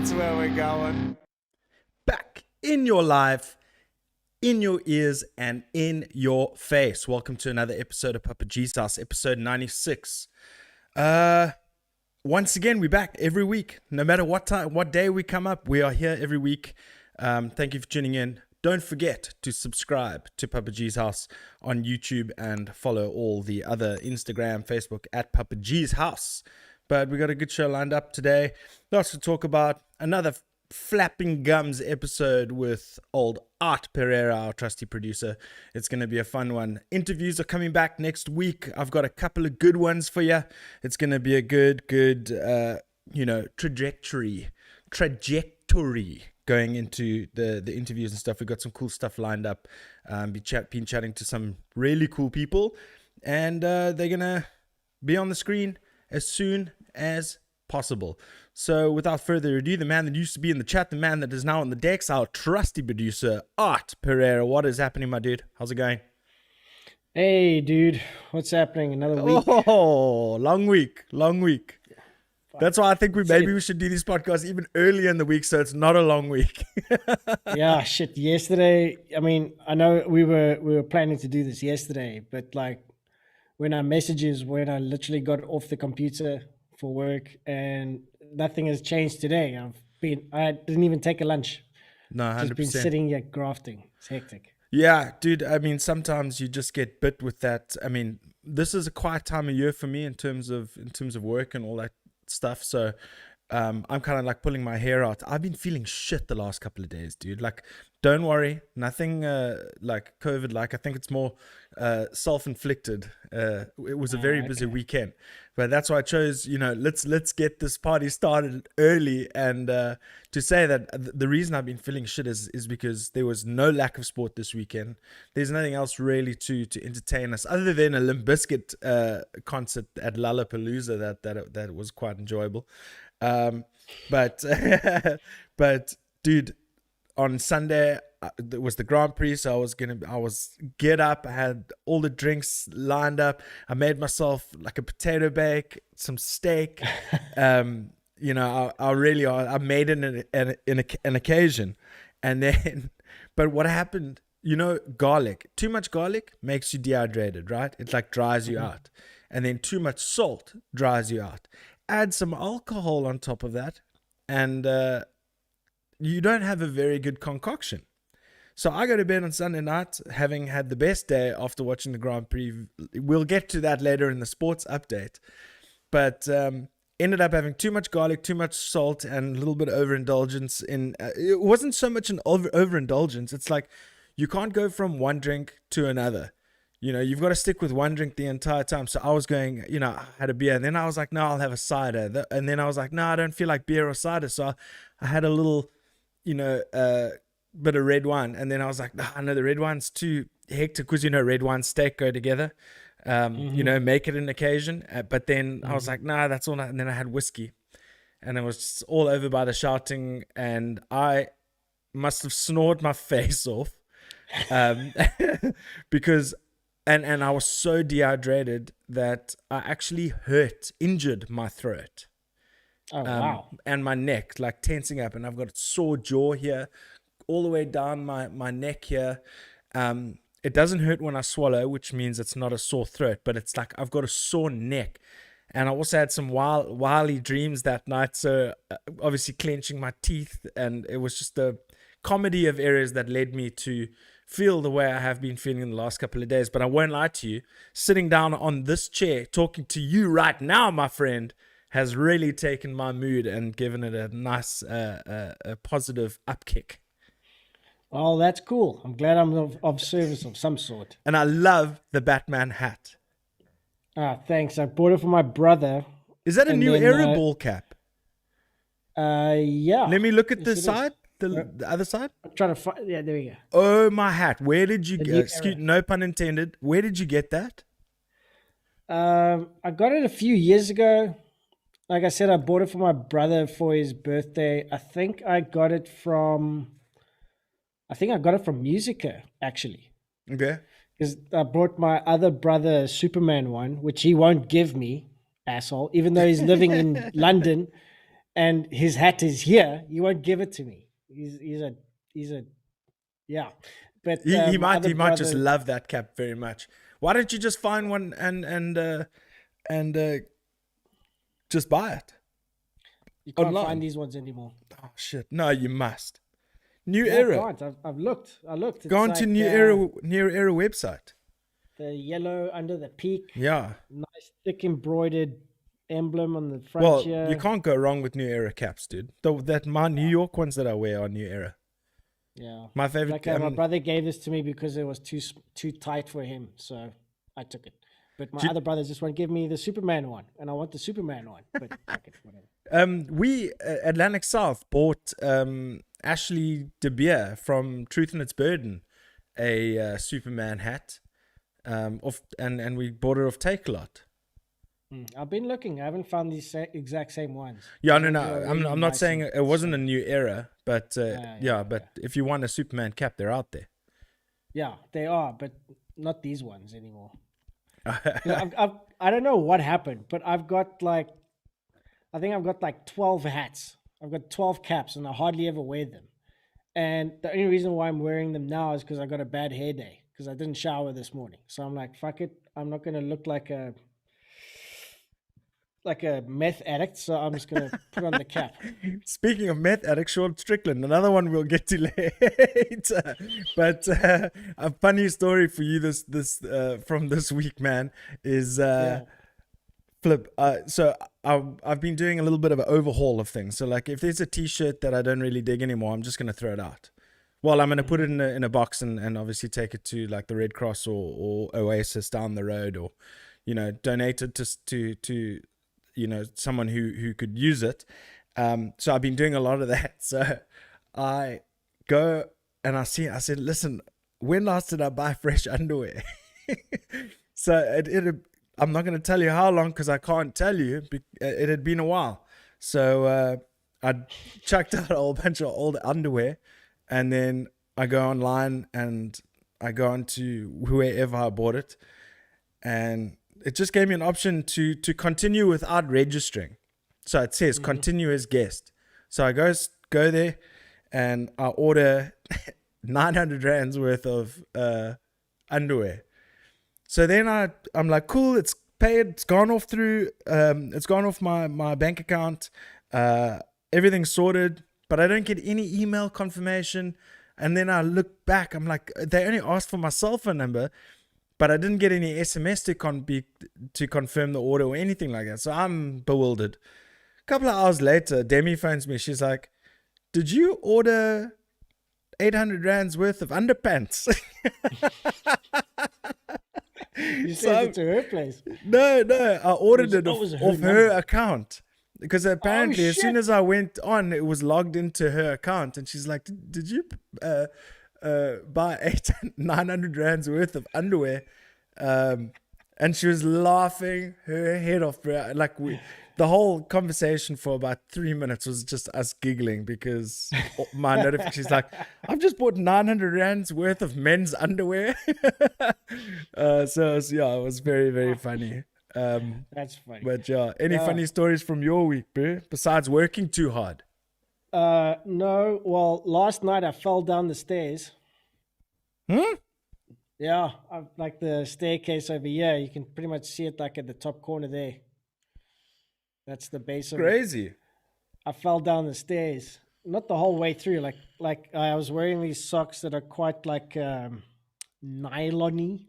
That's where we're going. Back in your life, in your ears, and in your face. Welcome to another episode of Papa G's House, episode 96. Once again, we're back every week. No matter what time, what day we come up, we are here every week. Thank you for tuning in. Don't forget to subscribe to Papa G's House on YouTube and follow all the other Instagram, Facebook at Papa G's House. But we got a good show lined up today. Lots to talk about. Another flapping gums episode with old Art Pereira, our trusty producer. It's going to be a fun one. Interviews are coming back next week. I've got a couple of good ones for you. It's going to be a good, trajectory going into the interviews and stuff. We've got some cool stuff lined up. Been chatting to some really cool people, and they're going to be on the screen as soon as possible. So without further ado, the man that used to be in the chat, the man that is now on the decks, our trusty producer, Art Pereira. What is happening, my dude? How's it going? Hey, dude. What's happening? Another week. Oh, long week. That's why I think we should do this podcast even earlier in the week, so it's not a long week. Yeah, shit. Yesterday, I mean, I know we were planning to do this yesterday, but like when I literally got off the computer for work, and nothing has changed today. I didn't even take a lunch. No, 100%. Just been sitting here grafting. It's hectic. Yeah, dude. I mean, sometimes you just get bit with that. I mean, this is a quiet time of year for me in terms of work and all that stuff. So I'm kind of like pulling my hair out. I've been feeling shit the last couple of days, dude. Like, don't worry, nothing like COVID. Like, I think it's more self-inflicted. It was a very busy weekend, but that's why I chose, let's get this party started early. And to say that the reason I've been feeling shit is because there was no lack of sport this weekend. There's nothing else really to entertain us other than a Limp Bizkit concert at Lollapalooza that was quite enjoyable. But dude, on Sunday it was the Grand Prix, so I was get up. I had all the drinks lined up. I made myself like a potato bake, some steak. I made it an occasion, and then, but what happened? Garlic. Too much garlic makes you dehydrated, right? It like dries you out, and then too much salt dries you out. Add some alcohol on top of that, and you don't have a very good concoction. So I go to bed on Sunday night having had the best day after watching the Grand Prix. We'll get to that later in the sports update. But ended up having too much garlic, too much salt, and a little bit of overindulgence. It wasn't so much an overindulgence. It's like you can't go from one drink to another. You've got to stick with one drink the entire time. So I was going, I had a beer, and then I was like, no, I'll have a cider. And then I was like, no, I don't feel like beer or cider. So I had a little, bit of red wine. And then I was like, I know the red wine's too hectic because, red wine, steak go together. Make it an occasion. But then I was like, nah, that's all. And then I had whiskey, and it was just all over by the shouting. And I must have snored my face off because... And I was so dehydrated that I actually injured my throat. Oh, wow. And my neck, like tensing up. And I've got a sore jaw here, all the way down my neck here. It doesn't hurt when I swallow, which means it's not a sore throat. But it's like I've got a sore neck. And I also had some wily dreams that night. So obviously clenching my teeth. And it was just a comedy of errors that led me to feel the way I have been feeling in the last couple of days. But I won't lie to you, sitting down on this chair talking to you right now, my friend, has really taken my mood and given it a nice a positive upkick. Oh, that's cool. I'm glad I'm of service of some sort. And I love the Batman hat. Thanks. I bought it for my brother. Is that a new era ball cap? Yeah. Let me look at the side. The other side? I'm trying to find. Yeah, there we go. Oh, my hat. Where did you get? No pun intended. Where did you get that? I got it a few years ago. Like I said, I bought it for my brother for his birthday. I think I got it from Musica, actually. Okay. Because I brought my other brother a Superman one, which he won't give me, asshole. Even though he's living in London, and his hat is here. He won't give it to me. He's a yeah. But He my might other just brother, love that cap very much. Why don't you just find one and just buy it you can't online? find these ones anymore. Oh shit! No, you must. New Yeah, I Era. can't. I've looked. I looked. Go It's on to like New Era website. the yellow under the peak, Yeah. nice thick embroidered emblem on the front Well, you here. can't go wrong with New Era caps, dude. My New York ones that I wear are New Era. Yeah, My favorite. like my brother gave this to me because it was too tight for him, so I took it. But my other brothers just won't give me the Superman one, and I want the Superman one. But fuck it, whatever. We Atlantic South bought Ashley De Beer from Truth and Its Burden a Superman hat, and we bought it off Take a Lot. I've been looking. I haven't found these exact same ones. Yeah, These no, ones are I'm really not nice saying and it wasn't a straight. New Era, but Yeah. but if you want a Superman cap, they're out there. Yeah, they are, but not these ones anymore. I don't know what happened, but I think I've got like 12 hats. I've got 12 caps, and I hardly ever wear them. And the only reason why I'm wearing them now is because I got a bad hair day because I didn't shower this morning. So I'm like, fuck it, I'm not gonna look like a meth addict. So I'm just gonna put on the cap. Speaking of meth addict, Sean Strickland, another one we'll get to later. But a funny story for you this from this week, man, is Flip. So I've been doing a little bit of an overhaul of things. So like if there's a T-shirt that I don't really dig anymore, I'm just gonna throw it out. Well, I'm gonna put it in a box and obviously take it to like the Red Cross or Oasis down the road, or donate it to someone who could use it. So I've been doing a lot of that. So I go and I said, listen, when last did I buy fresh underwear? So I'm not going to tell you how long because I can't tell you. It had been a while. So I chucked out a whole bunch of old underwear, and then I go online and I go on to whoever I bought it, and it just gave me an option to continue without registering. So it says continue as guest. So I go there and I order 900 rands worth of underwear. So then I'm like, cool, it's paid, it's gone off my bank account, everything's sorted, but I don't get any email confirmation. And then I look back, I'm like, they only asked for my cell phone number, but I didn't get any SMS to confirm the order or anything like that. So I'm bewildered. A couple of hours later, Demi phones me. She's like, did you order 800 rands worth of underpants? You sent it to her place. No, I ordered it What was off her account. Because apparently, as shit. soon as I went on, it was logged into her account. And she's like, did you buy 900 rands worth of underwear? And she was laughing her head off, bro. Like the whole conversation for about 3 minutes was just us giggling because my notification, she's like, I've just bought 900 rands worth of men's underwear. So it was very, very funny. That's funny. But yeah, any funny stories from your week, bro? Besides working too hard? No. Well, last night I fell down the stairs. Yeah, like the staircase over here. You can pretty much see it like at the top corner there. That's the base of it. Crazy. I fell down the stairs, not the whole way through. Like I was wearing these socks that are quite like nylon-y,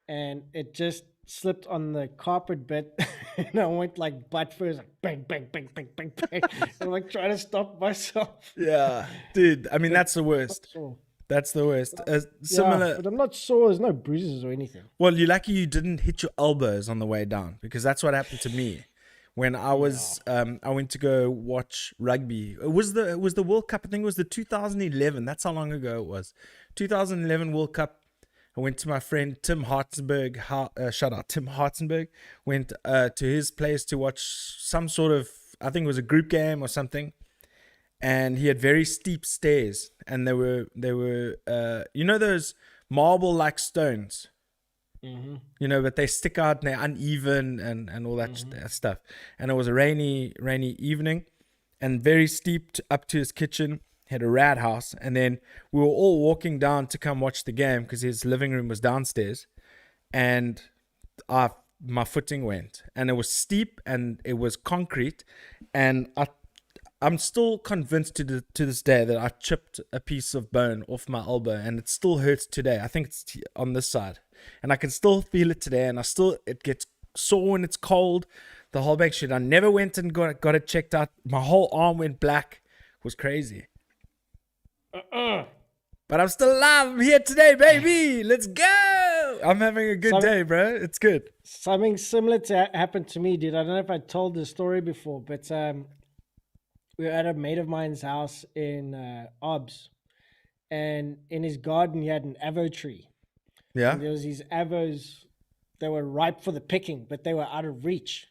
and it just slipped on the carpet bit, and I went like butt first, like bang, bang, bang, bang, bang, bang. I'm like trying to stop myself. Yeah, dude. I mean, that's the worst. That's the worst. Similar. Yeah, but I'm not sore. There's no bruises or anything. Well, you're lucky you didn't hit your elbows on the way down, because that's what happened to me when I was I went to go watch rugby. It was the World Cup. I think it was the 2011. That's how long ago it was. 2011 World Cup. I went to my friend Tim Hartzenberg. Shout out Tim Hartzenberg. Went to his place to watch some sort of, I think it was a group game or something. And he had very steep stairs, and they were those marble like stones, but they stick out and they're uneven and all that stuff. And it was a rainy evening, and very steep up to his kitchen. Had a rat house, and then we were all walking down to come watch the game because his living room was downstairs, and my footing went, and it was steep and it was concrete, and I'm still convinced to this day that I chipped a piece of bone off my elbow, and it still hurts today. I think it's on this side, and I can still feel it today, and it gets sore when it's cold. The whole bag shit. I never went and got it checked out. My whole arm went black. It was crazy. But I'm still alive. I'm here today, baby. Let's go. I'm having a good day, bro. It's good. Something similar to happened to me, dude. I don't know if I told this story before, but we were at a mate of mine's house in Obs, and in his garden he had an avo tree. Yeah. And there was these avos. They were ripe for the picking, but they were out of reach.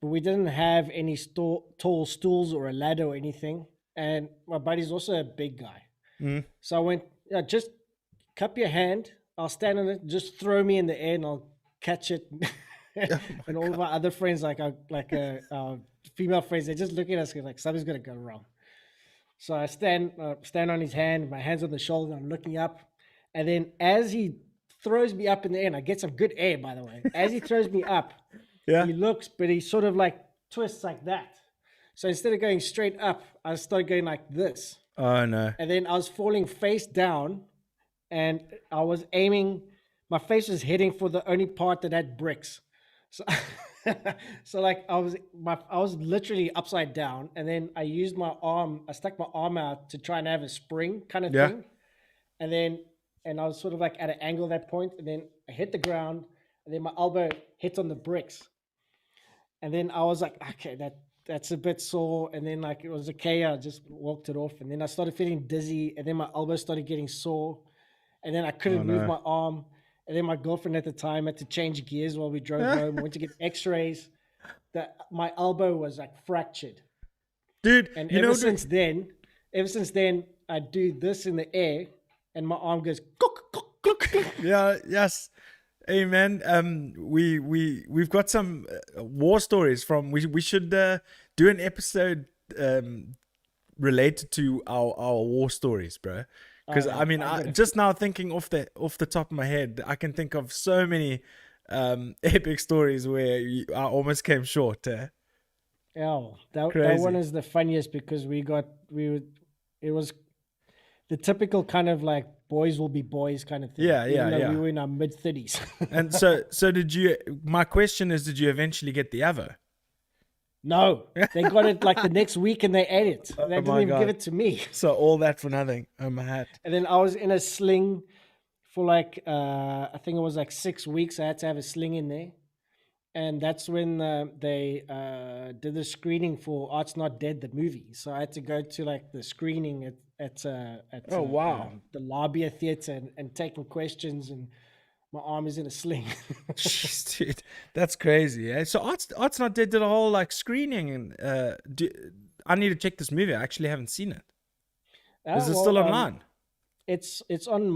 But we didn't have any tall stools or a ladder or anything. And my buddy's also a big guy. Mm. So I went, just cup your hand. I'll stand on it. Just throw me in the air and I'll catch it. And all of our other friends, like our female friends, they're just looking at us like something's going to go wrong. So I stand on his hand, my hand's on the shoulder. I'm looking up. And then as he throws me up in the air, and I get some good air, by the way. As he throws me up, Yeah. he looks, but he sort of like twists like that. So instead of going straight up, I started going like this. Oh, no. And then I was falling face down, and I was aiming. My face was heading for the only part that had bricks. So, so like I was literally upside down, and then I used my arm. I stuck my arm out to try and have a spring kind of thing. And I was sort of like at an angle at that point, and then I hit the ground, and then my elbow hit on the bricks. And then I was like, okay, that's a bit sore. And then like it was okay, I just walked it off. And then I started feeling dizzy, and then my elbow started getting sore. And then I couldn't move my arm. And then my girlfriend at the time had to change gears while we drove home. Went to get x-rays. My elbow was like fractured. Dude, and ever since then, I do this in the air, and my arm goes Yeah, yes. Hey man, we've got some war stories from. We should do an episode related to our war stories, bro. Because I mean, just now thinking off the top of my head, I can think of so many epic stories where I almost came short. Yeah, that one is the funniest because it was the typical kind of like boys will be boys kind of thing. Yeah. We were in our mid-30s. And so did you? My question is, did you eventually get the Avo? No, they got it like the next week and they ate it. They didn't even give it to me. So all that for nothing. Oh my hat. And then I was in a sling for like I think it was like 6 weeks. I had to have a sling in there. And that's when they did the screening for Art's Not Dead, the movie. So I had to go to like the screening at the Labia Theatre and taking questions, and my arm is in a sling. Jeez, dude, that's crazy. Eh? So Art's Not Dead did a whole like screening, and I need to check this movie. I actually haven't seen it. Is it still online? It's on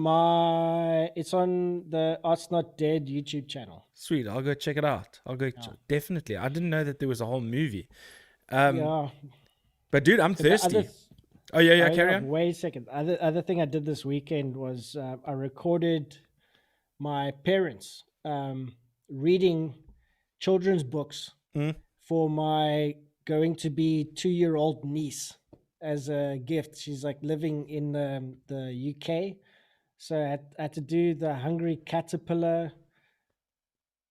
the Art's Not Dead YouTube channel. Sweet, I'll go check it out. Definitely. I didn't know that there was a whole movie. Yeah. But dude, I'm thirsty. Carry on. Wait a second. Other thing I did this weekend was I recorded my parents reading children's books for my going to be 2-year-old niece as a gift. She's like living in the UK, so I had to do the Hungry Caterpillar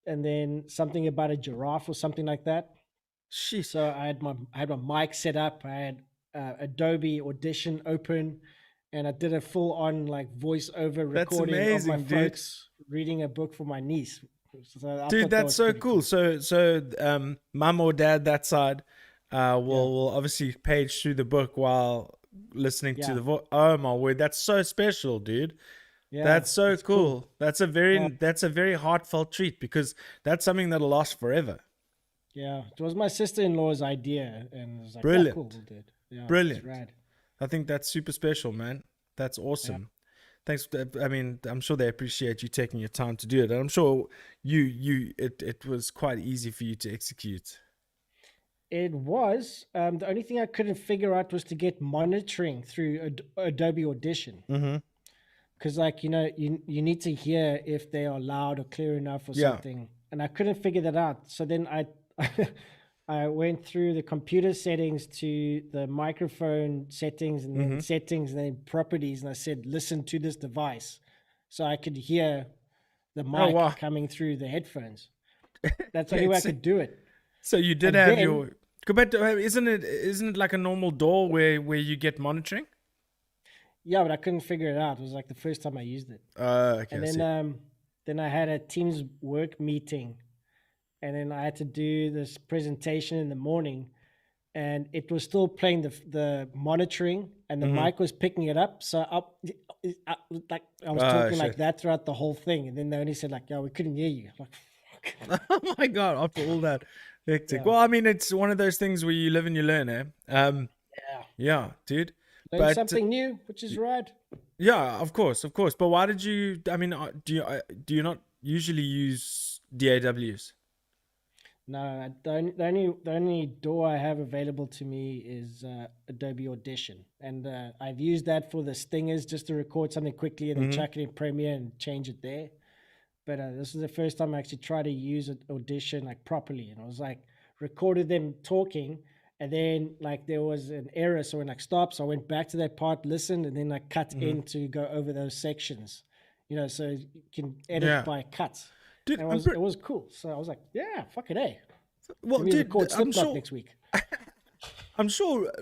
and then something about a giraffe or something like that. Jeez. So I had my mic set up. I had Adobe Audition open, and I did a full on like voiceover recording of my folks reading a book for my niece. So dude, that's so cool. So mum or dad that side will obviously page through the book while listening to the voice. Oh my word, that's so special, dude. Yeah, that's so cool. That's a very heartfelt treat because that's something that'll last forever. Yeah, it was my sister-in-law's idea, and it was like, brilliant. Cool, dude. Yeah, brilliant. Rad. I think that's super special, man. That's awesome. Yeah. Thanks. I mean, I'm sure they appreciate you taking your time to do it, and I'm sure it was quite easy for you to execute. It was. The only thing I couldn't figure out was to get monitoring through Adobe Audition. Mm-hmm. Because, like, you need to hear if they are loud or clear enough or Yeah. something. And I couldn't figure that out. So then I went through the computer settings to the microphone settings and then settings and then properties. And I said, listen to this device. So I could hear the Oh, wow. mic coming through the headphones. That's the only Wait, way I so, could do it. so you did And have then, your. But isn't it like a normal door where you get monitoring? yeah, but I couldn't figure it out. It was like the first time I used it. Okay, And I see. then I had a Teams work meeting, and then I had to do this presentation in the morning, and it was still playing the monitoring, and the mic was picking it up. So I was talking like Shit. that throughout the whole thing, and then they only said like, "Yeah, we couldn't hear you." I'm like, fuck. Oh my god! After all that hectic. Yeah, Well, I mean, it's one of those things where you live and you learn, eh? yeah. Yeah, dude. Learn But something new, which is rad. yeah, of course, of course. But why did you? I mean, do you not usually use DAWs? No, the only door I have available to me is Adobe Audition, and I've used that for the stingers just to record something quickly and then chuck it in Premiere and change it there. But this is the first time I actually tried to use Audition like properly, and I was like recorded them talking, and then like there was an error, so when like stop, so I went back to that part, listened, and then I cut in to go over those sections, so you can edit Yeah, by cuts. dude. And it was cool. So I was like, yeah, fuck it, hey. Well, Let me dude. record Slipknot next week. I'm sure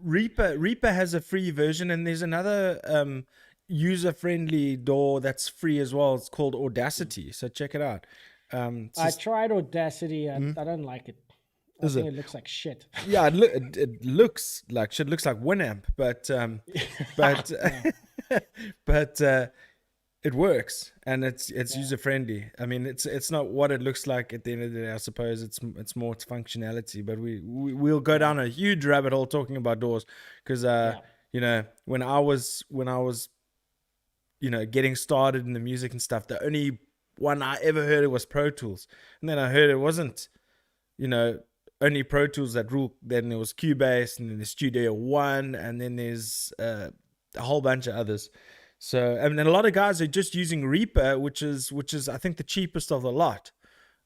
Reaper has a free version, and there's another user-friendly door that's free as well. It's called Audacity. So check it out. It's I just, tried Audacity. I don't like it. I is think it? it looks like shit. Yeah, it looks like shit. Looks like Winamp, but Yeah. but it works, and it's user friendly. I mean, it's not what it looks like at the end of the day. I suppose it's more its functionality. But we'll go down a huge rabbit hole talking about doors, because when I was getting started in the music and stuff, the only one I ever heard it was Pro Tools, and then I heard it wasn't only Pro Tools that rule. Then there was Cubase, and then there's Studio One, and then there's a whole bunch of others. So, and then a lot of guys are just using Reaper, which is I think the cheapest of the lot,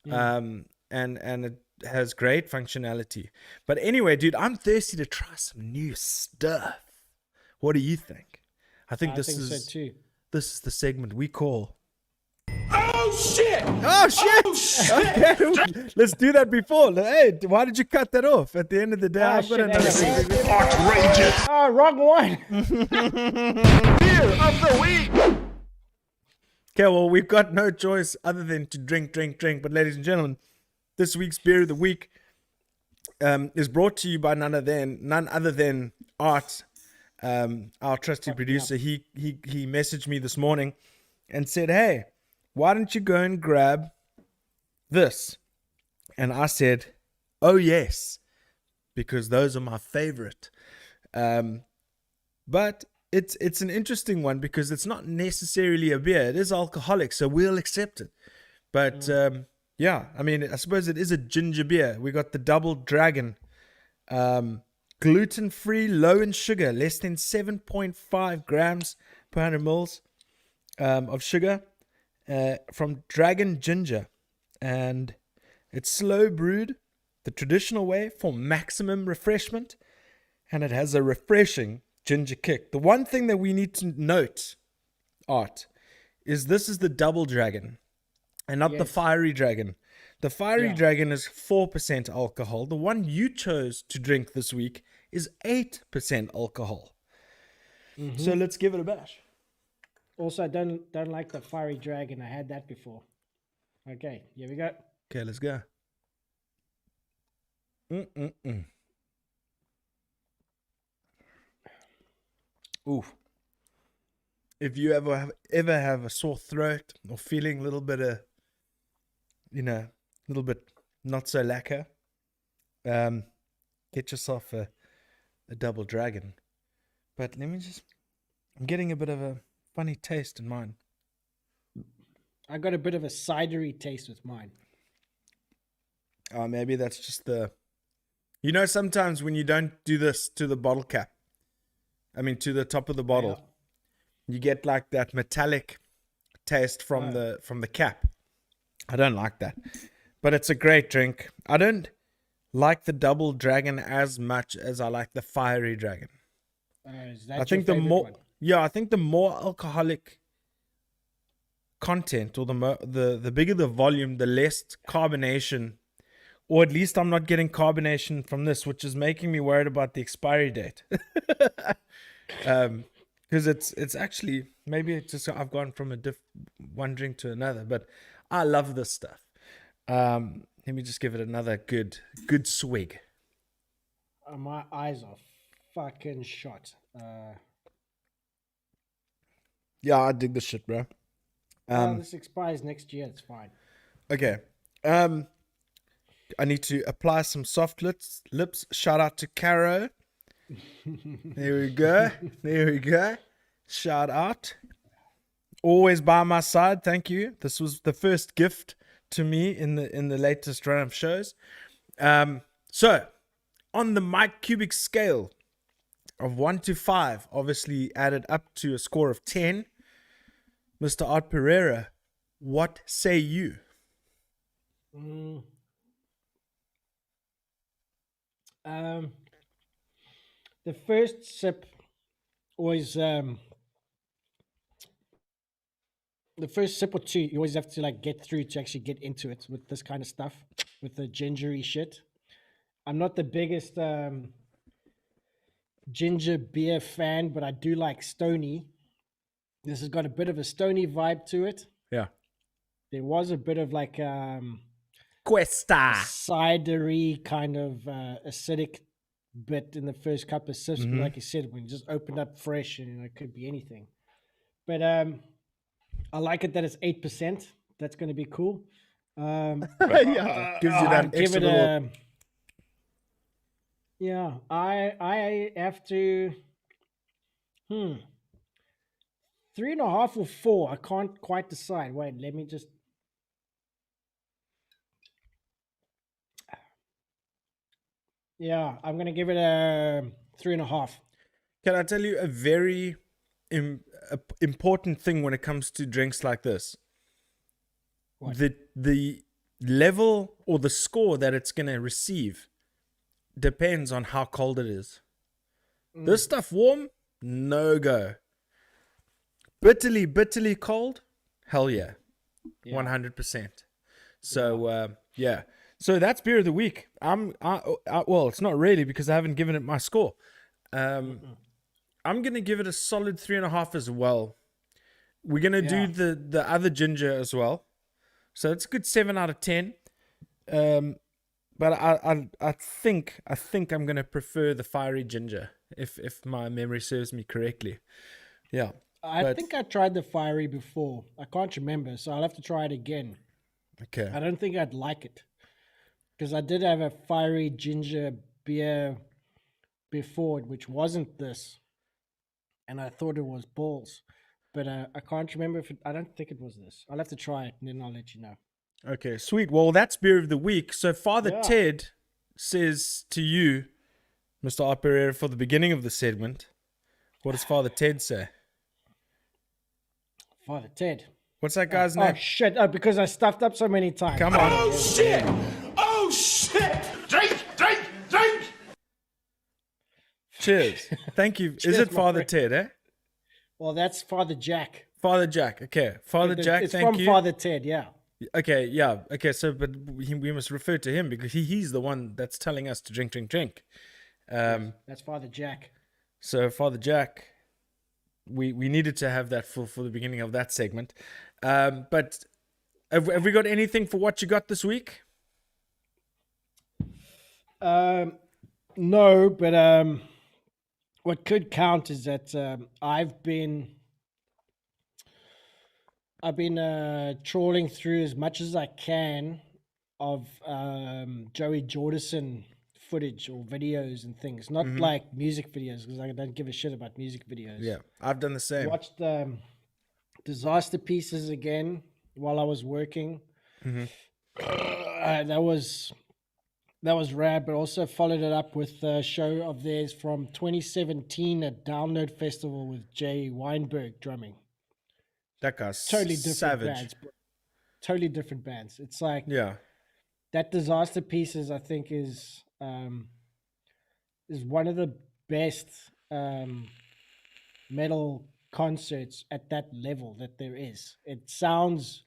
and it has great functionality. But anyway, dude, I'm thirsty to try some new stuff. What do you think? I think I think so too. this is the segment we call. Oh shit! Oh shit! Okay, let's do that before. Hey, why did you cut that off? At the end of the day, I've got shit, another hey, thing. Outrageous! Oh, wrong one. Beer of the week! Okay, well, we've got no choice other than to drink. But ladies and gentlemen, this week's beer of the week is brought to you by none other than Art, our trusty producer. He messaged me this morning and said, "Hey, why don't you go and grab this?" And I said, "Oh yes, because those are my favorite." But it's an interesting one because it's not necessarily a beer. It is alcoholic, so we'll accept it. But yeah, I mean, I suppose it is a ginger beer. We got the Double Dragon, gluten-free, low in sugar, less than 7.5 grams per 100 mils of sugar, from Dragon Ginger, and it's slow brewed the traditional way for maximum refreshment, and it has a refreshing ginger kick. The one thing that we need to note, Art, is this is the Double Dragon and not the Fiery Dragon. The Fiery Dragon is 4% alcohol. The one you chose to drink this week is 8% alcohol. So let's give it a bash. Also, I don't like the Fiery Dragon. I had that before. Okay, here we go. Okay, let's go. Ooh. If you ever have a sore throat or feeling a little bit not so lacquer, get yourself a Double Dragon. But I'm getting a bit of a funny taste in mine. I got a bit of a cidery taste with mine. Maybe that's just the You know, sometimes when you don't do this to the bottle cap, I mean to the top of the bottle, you get like that metallic taste from the cap. I don't like that, but it's a great drink. I don't like the double dragon as much as I like the fiery dragon. Is that I think your the favorite more one? I think the more alcoholic content, or the bigger the volume, the less carbonation, or at least I'm not getting carbonation from this, which is making me worried about the expiry date. Because it's actually, maybe it's just I've gone from one drink to another, but I love this stuff. Let me just give it another good swig. My eyes are fucking shot. Yeah, I dig this shit, bro. This expires next year. It's fine. Okay. I need to apply some soft lips. Shout out to Caro. There we go. There we go. Shout out. Always by my side. Thank you. This was the first gift to me in the latest run of shows. So on the Mike Cubic scale of 1 to 5, obviously added up to a score of 10, Mr. Art Pereira, what say you? The first sip always the first sip or two, you always have to like get through to actually get into it with this kind of stuff, with the gingery shit. I'm not the biggest ginger beer fan, but I do like stony. This has got a bit of a stony vibe to it. Yeah. There was a bit of like Questa. cidery kind of acidic bit in the first couple of sips, but like you said, when you just opened up fresh, and it could be anything. But I like it that it's 8%. That's going to be cool. Yeah, gives you that I'd give extra it little... yeah. I have to 3.5 or 4. I can't quite decide. Wait, let me just. Yeah, I'm gonna give it a 3.5. Can I tell you a very important thing when it comes to drinks like this? What? The level or the score that it's going to receive depends on how cold it is. This stuff warm, no go. Bitterly cold, hell yeah. 100%. So yeah. So that's beer of the week. Well, it's not really, because I haven't given it my score. I'm gonna give it a solid 3.5 as well. We're gonna do the other ginger as well. So it's a good 7 out of 10. But I think I'm gonna prefer the fiery ginger, if my memory serves me correctly. Yeah. I think I tried the fiery before. I can't remember, so I'll have to try it again. Okay. I don't think I'd like it, because I did have a fiery ginger beer before, which wasn't this, and I thought it was balls, but I can't remember I don't think it was this. I'll have to try it, and then I'll let you know. Okay, sweet. Well, that's beer of the week. So Father Yeah. Ted says to you, Mr. Operator, for the beginning of the segment, what does Father Ted say? Father Ted. What's that guy's Oh name? shit! Oh, because I stuffed up so many times. Come on. Oh shit! Oh shit! Drink! Cheers. Thank you. Is Cheers, it my Father friend. Ted, eh? Well, that's Father Jack. Father Jack. Okay. Father Jack, It's thank from you. Father Ted. Yeah. Okay, yeah. Okay, so but we must refer to him because he's the one that's telling us to drink. That's Father Jack. So Father Jack, we needed to have that for the beginning of that segment. But have we got anything for what you got this week? No, but what could count is that I've been trawling through as much as I can of Joey Jordison footage or videos and things, not like music videos, because I don't give a shit about music videos. Yeah, I've done the same. Watched Disaster Pieces again while I was working. That was That was rad, but also followed it up with a show of theirs from 2017 at Download Festival with Jay Weinberg drumming. That guy's Totally different savage. bands, bro. Totally different bands. It's like Yeah. that Disaster Pieces, I think, is one of the best metal concerts at that level that there is. It sounds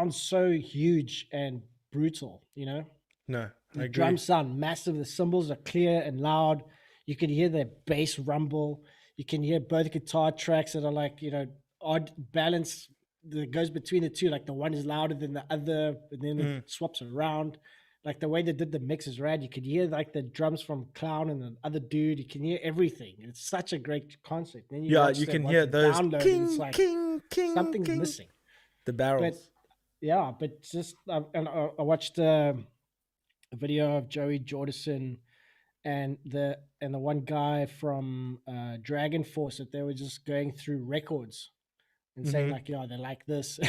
so huge and brutal, you know. No, I The agree. drums sound massive. The cymbals are clear and loud. You can hear the bass rumble. You can hear both guitar tracks that are like, you know, odd balance that goes between the two. Like the one is louder than the other, and then it swaps around. Like the way they did the mix is rad. You could hear like the drums from Clown and the other dude. You can hear everything. It's such a great concert. Then you Yeah, watch you the can one hear from those Download, and it's king, like king, king, something's king. missing. The But barrels. yeah, but just I watched a video of Joey Jordison and the one guy from Dragon Force that they were just going through records and saying like, yeah, they're like this,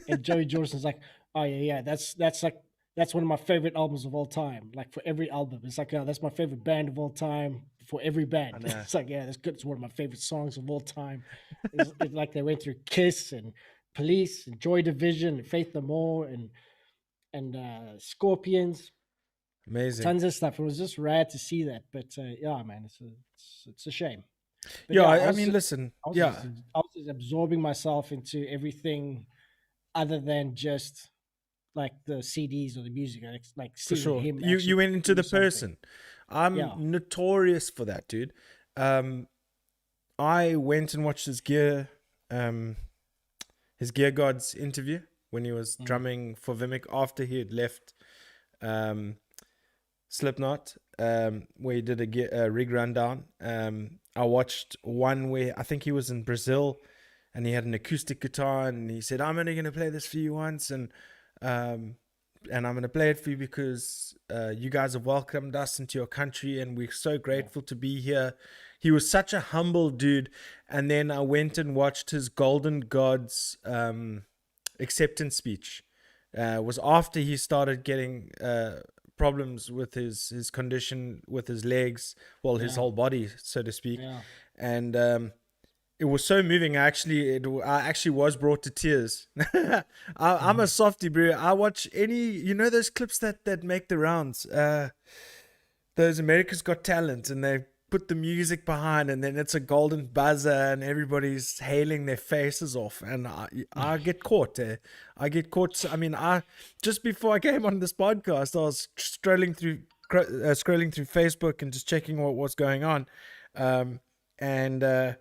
and Joey Jordison's like, oh yeah, that's like that's one of my favorite albums of all time. Like for every album, it's like, yeah, that's my favorite band of all time. For every band, know. it's like, yeah, that's good. It's one of my favorite songs of all time. It's like they went through Kiss and Police and Joy Division and Faith No More and Scorpions, Amazing. tons of stuff. It was just rad to see that. But yeah, man, it's a shame. But Yeah, yeah, I mean, listen. Yeah, I was just absorbing myself into everything other than just like the CDs or the music. Like for seeing sure. him You actually went into do the something. person. I'm Yeah. notorious for that, dude. I went and watched his Gear Gods interview when he was drumming for Vimic after he had left Slipknot, where he did a rig rundown. I watched one where I think he was in Brazil and he had an acoustic guitar and he said, I'm only going to play this for you once, and I'm going to play it for you because you guys have welcomed us into your country and we're so grateful to be here. He was such a humble dude. And then I went and watched his Golden Gods acceptance speech. Was after he started getting problems with his condition, with his legs, well, his whole body, so to speak. Yeah. And it was so moving. I actually was brought to tears. I'm a softie, bro. I watch those clips that make the rounds. Those America's Got Talent, and they put the music behind, and then it's a golden buzzer, and everybody's hailing their faces off. And I get caught. I get caught. I mean, just before I came on this podcast, I was scrolling through Facebook and just checking what's going on, and it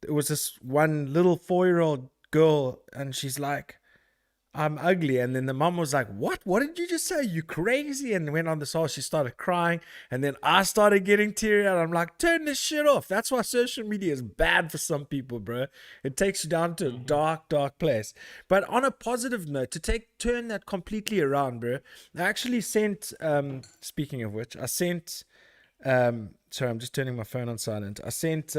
was this one little 4-year-old girl, and she's like, I'm ugly. And then the mom was like, what did you just say, you crazy? And went on this whole, she started crying, and then I started getting teary eyed. I'm like, turn this shit off. That's why social media is bad for some people, bro. It takes you down to a dark place. But on a positive note, to turn that completely around, bro, I actually sent speaking of which, I sent sorry, I'm just turning my phone on silent. I sent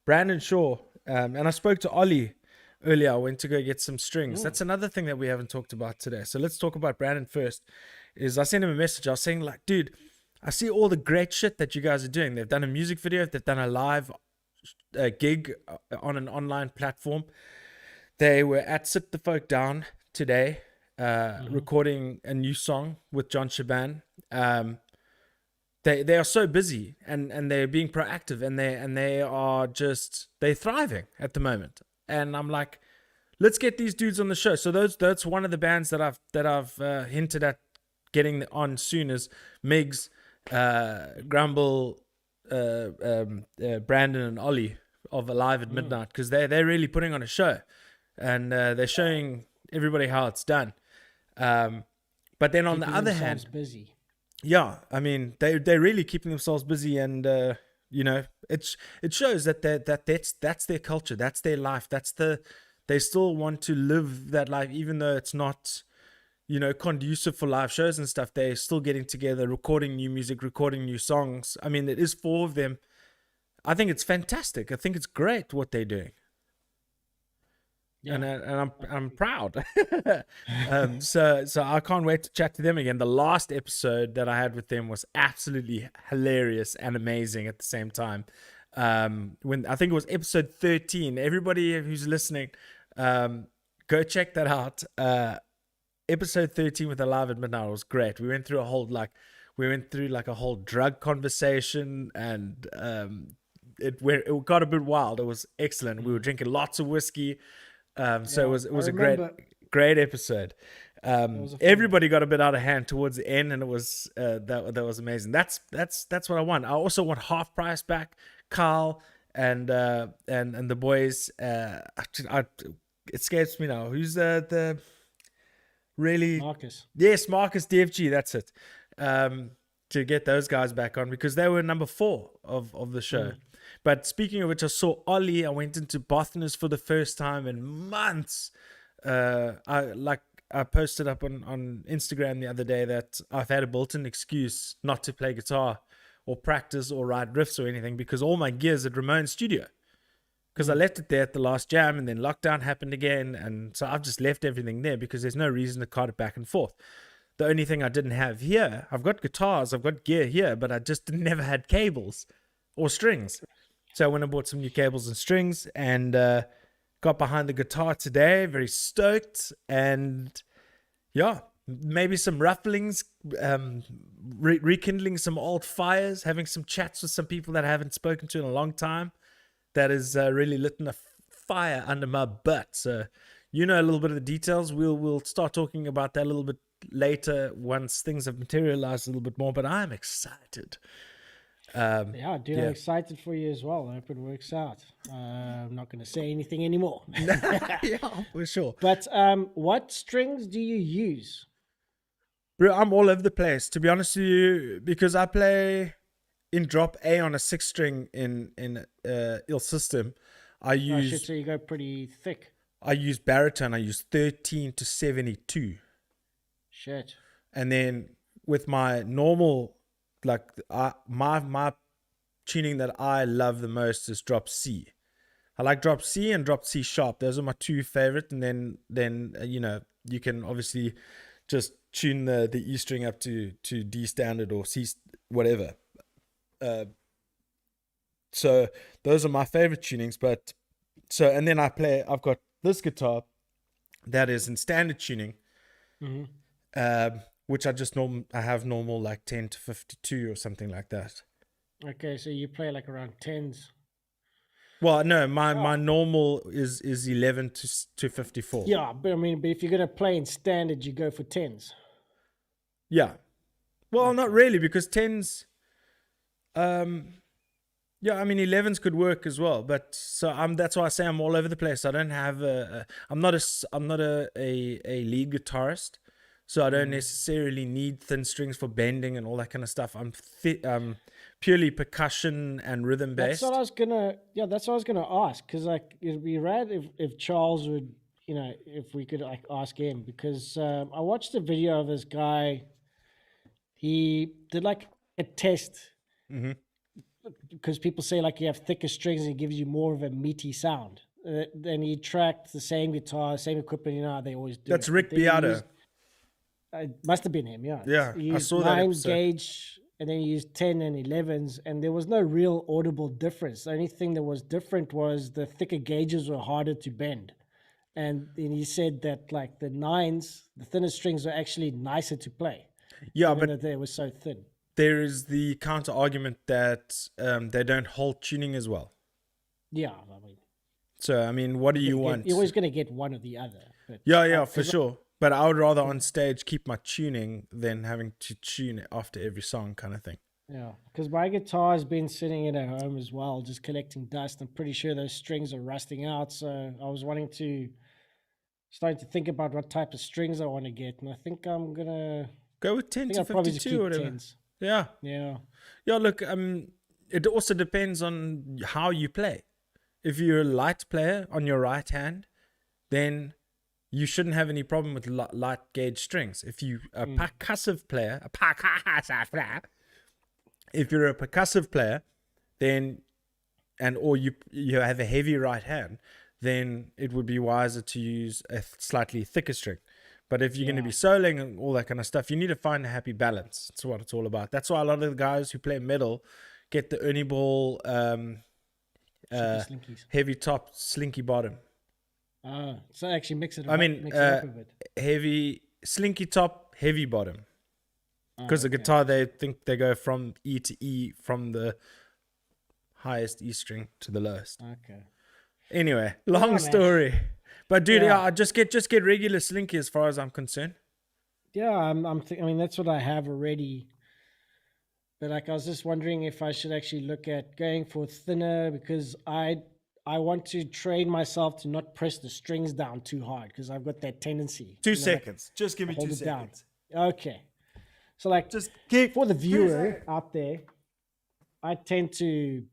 Brandon Shaw, and I spoke to Ollie earlier. I went to go get some strings. That's another thing that we haven't talked about today. So let's talk about Brandon first. I sent him a message. I was saying, like, dude, I see all the great shit that you guys are doing. They've done a music video. They've done a live gig on an online platform. They were at Sit the Folk Down today, recording a new song with John Shaban. They are so busy and they're being proactive, and they're thriving at the moment. And I'm like, let's get these dudes on the show. So that's one of the bands that I've hinted at getting on soon is Migs, Grumble, Brandon and Ollie of Alive at Midnight, because they're really putting on a show, and they're showing everybody how it's done. But then on the other hand, busy. yeah, I mean they're really keeping themselves busy, and it shows that that's their culture, that's their life, they still want to live that life, even though it's not conducive for live shows and stuff. They're still getting together, recording new music, recording new songs. I mean, it is 4 of them. I think it's fantastic. I think it's great what they're doing. Yeah. and I'm proud. So I can't wait to chat to them again. The last episode that I had with them was absolutely hilarious and amazing at the same time. When I think it was episode 13. Everybody who's listening, go check that out. Episode 13 with Alive at Midnight was great. We went through like a whole drug conversation, and it got a bit wild. It was excellent. We were drinking lots of whiskey. So it was a great episode. Everybody got a bit out of hand towards the end, and it was that was amazing. That's what I want. I also want Half Price back, Carl and the boys. It escapes me now. Who's the really Marcus? Yes, Marcus DFG. That's it. To get those guys back on, because they were number 4 of the show. But speaking of which, I saw Ollie. I went into Bothness for the first time in months. I posted up on Instagram the other day that I've had a built-in excuse not to play guitar or practice or write riffs or anything, because all my gear's at Ramone's studio. Because I left it there at the last jam, and then lockdown happened again, and so I've just left everything there because there's no reason to cart it back and forth. The only thing I didn't have here, I've got guitars, I've got gear here, but I just never had cables or strings. So I went and bought some new cables and strings, and got behind the guitar today. Very stoked. And yeah, maybe some rufflings, rekindling some old fires, having some chats with some people that I haven't spoken to in a long time. That is really lit a fire under my butt. So you know a little bit of the details. We'll start talking about that a little bit later once things have materialized a little bit more. But I'm excited. Yeah, dude, I'm excited for you as well. I hope it works out. I'm not going to say anything anymore. Yeah, for sure. But what strings do you use? Bro, I'm all over the place, to be honest with you, because I play in drop A on a 6-string in ill system. I use So you go pretty thick. I use baritone. I use 13 to 72. Shit. And then with my normal, like my tuning that I love the most is drop C. I like drop C and drop C sharp. Those are my 2 favorite. And then you know, you can obviously just tune the E string up to D standard or C whatever. So those are my favorite tunings. But so, and then I've got this guitar that is in standard tuning. Which I have normal like 10 to 52 or something like that. Okay, so you play like around 10s. Well, no, my normal is 11 to 54. Yeah, but if you're gonna play in standard, you go for 10s. Yeah. Well, not really, because 10s. Yeah, I mean 11s could work as well, but so that's why I say I'm all over the place. I don't have I'm not a lead guitarist. So I don't necessarily need thin strings for bending and all that kind of stuff. I'm purely percussion and rhythm based. That's what I was gonna ask, because like it'd be rad if Charles would, if we could like ask him, because I watched a video of this guy. He did like a test, because people say like you have thicker strings and it gives you more of a meaty sound. Then he tracked the same guitar, same equipment. You know how they always do. That's Rick Beato. It must have been him, yeah. Yeah, I saw that 9 episode. gauge, and then you used 10 and 11s, and there was no real audible difference. The only thing that was different was the thicker gauges were harder to bend. And then he said that like the 9s, the thinner strings were actually nicer to play. Yeah, even but that they were so thin. there is the counter argument that they don't hold tuning as well. Yeah, So I mean, what do you want? You're always going to get one or the other. But Yeah, for sure. But I would rather on stage keep my tuning than having to tune it after every song, kind of thing. Yeah, because my guitar has been sitting in at home as well, just collecting dust. I'm pretty sure those strings are rusting out. So I was starting to think about what type of strings I want to get, and I think I'm gonna go with 10 to I'll probably just 52 keep or whatever. 10s. Yeah. Look, it also depends on how you play. If you're a light player on your right hand, then you shouldn't have any problem with light gauge strings. If you a percussive player, if you're a percussive player, then or you have a heavy right hand, then it would be wiser to use a slightly thicker string. But if you're going to be Yeah. soling and all that kind of stuff, you need to find a happy balance. That's what it's all about. That's why a lot of the guys who play metal get the Ernie Ball Super slinkies. heavy top, slinky bottom. So actually mix it up, I mean, mix it up a bit. heavy, slinky top, heavy bottom. Because the Okay. guitar, they think they go from E to E, from the highest E string to the lowest. Okay. Anyway, long man. story. But dude, Yeah. yeah, just get regular slinky as far as I'm concerned. Yeah, I mean, that's what I have already. But like, I was just wondering if I should actually look at going for thinner, because I want to train myself to not press the strings down too hard, because I've got that tendency. 2 like, seconds. Just give me hold 2 it down. seconds. Okay. So like, Just keep for the viewer out there, I tend to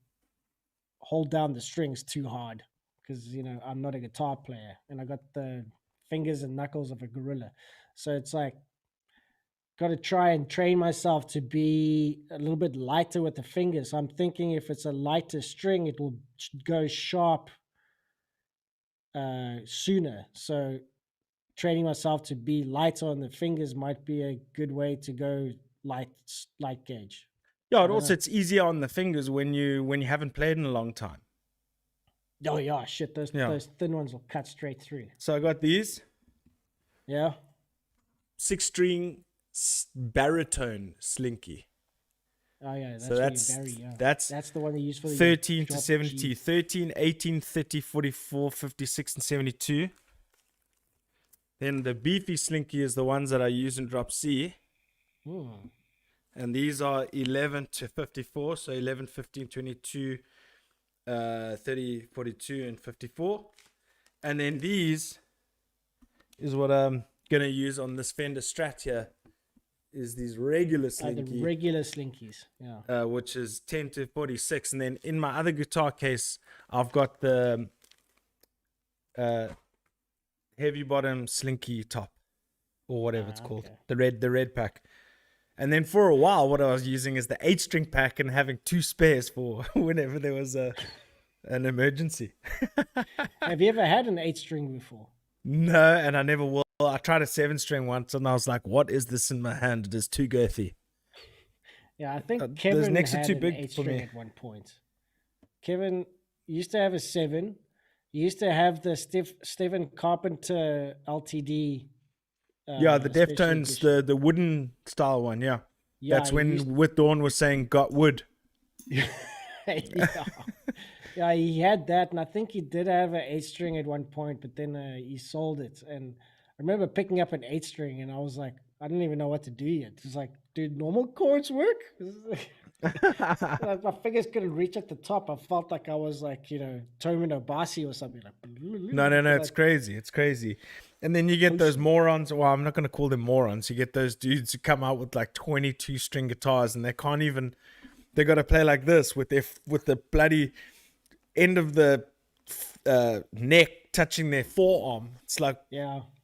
hold down the strings too hard because, I'm not a guitar player and I got the fingers and knuckles of a gorilla. So it's like, got to try and train myself to be a little bit lighter with the fingers. So I'm thinking if it's a lighter string, it will go sharp sooner. So training myself to be lighter on the fingers might be a good way to go light gauge. Yeah, it's easier on the fingers when you haven't played in a long time. Oh yeah, shit! Those thin ones will cut straight through. So I got these Yeah. 6-string baritone slinky. Oh yeah, that's So that's the one they use for the 13 to drop 70, G. 13, 18, 30, 44, 56, and 72. Then the beefy slinky is the ones that I use in drop C. Hmm. And these are 11 to 54. So 11, 15, 22, 30, 42, and 54. And then these is what I'm going to use on this Fender Strat here. Is these regular slinky. The regular slinkies, yeah. Which is 10 to 46. And then in my other guitar case, I've got the heavy bottom slinky top, or whatever it's called. Okay. The red pack. And then for a while, what I was using is the 8-string pack and having 2 spares for whenever there was an emergency. Have you ever had an 8-string before? No, and I never will. I tried a 7-string once, and I was like, "What is this in my hand? It is too girthy." Yeah, I think those Kevin necks are had too an big 8-string for me. at one point. Kevin used to have a 7. He used to have the Stephen Carpenter LTD. Yeah, the special Deftones, edition. the wooden style one. Yeah, Yeah, that's he when used- With Dawn was saying "got wood." yeah. Yeah, he had that, and I think he did have an 8-string at one point, but then he sold it. And I remember picking up an 8-string, and I was like, I didn't even know what to do yet. It's like, dude, normal chords work? Like, my fingers couldn't reach at the top. I felt like I was like, Tomin Obasi or something. Like, No, it's crazy. It's crazy. And then you get those morons. Well, I'm not going to call them morons. You get those dudes who come out with like 22 string guitars, and they can't even. They got to play like this with the bloody end of the neck touching their forearm. It's like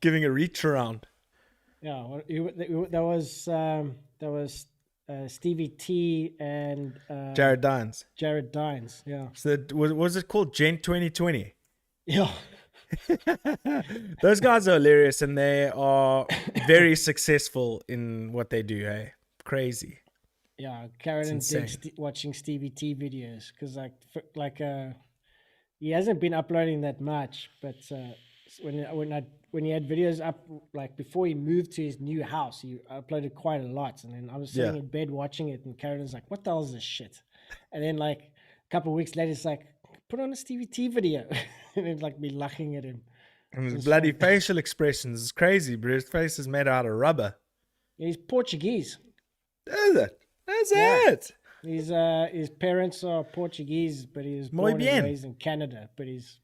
giving a reach around. Yeah, there was Stevie T and Jared Dines. Jared Dines, yeah. So was it called Gent 2020? Yeah. Those guys are hilarious, and they are very successful in what they do. Hey, crazy. Yeah, Karen digs watching Stevie T videos because he hasn't been uploading that much, but when he had videos up, like before he moved to his new house, he uploaded quite a lot. And then I was sitting in bed watching it, and Karen was like, "What the hell is this shit?" And then like a couple of weeks later, it's like, "Put on a Stevie T video," and it'd like be laughing at him. And his bloody facial expressions is crazy, bro. His face is made out of rubber. Yeah, he's Portuguese. Is it? Is it? His parents are Portuguese, but he was born and raised in Canada. But he's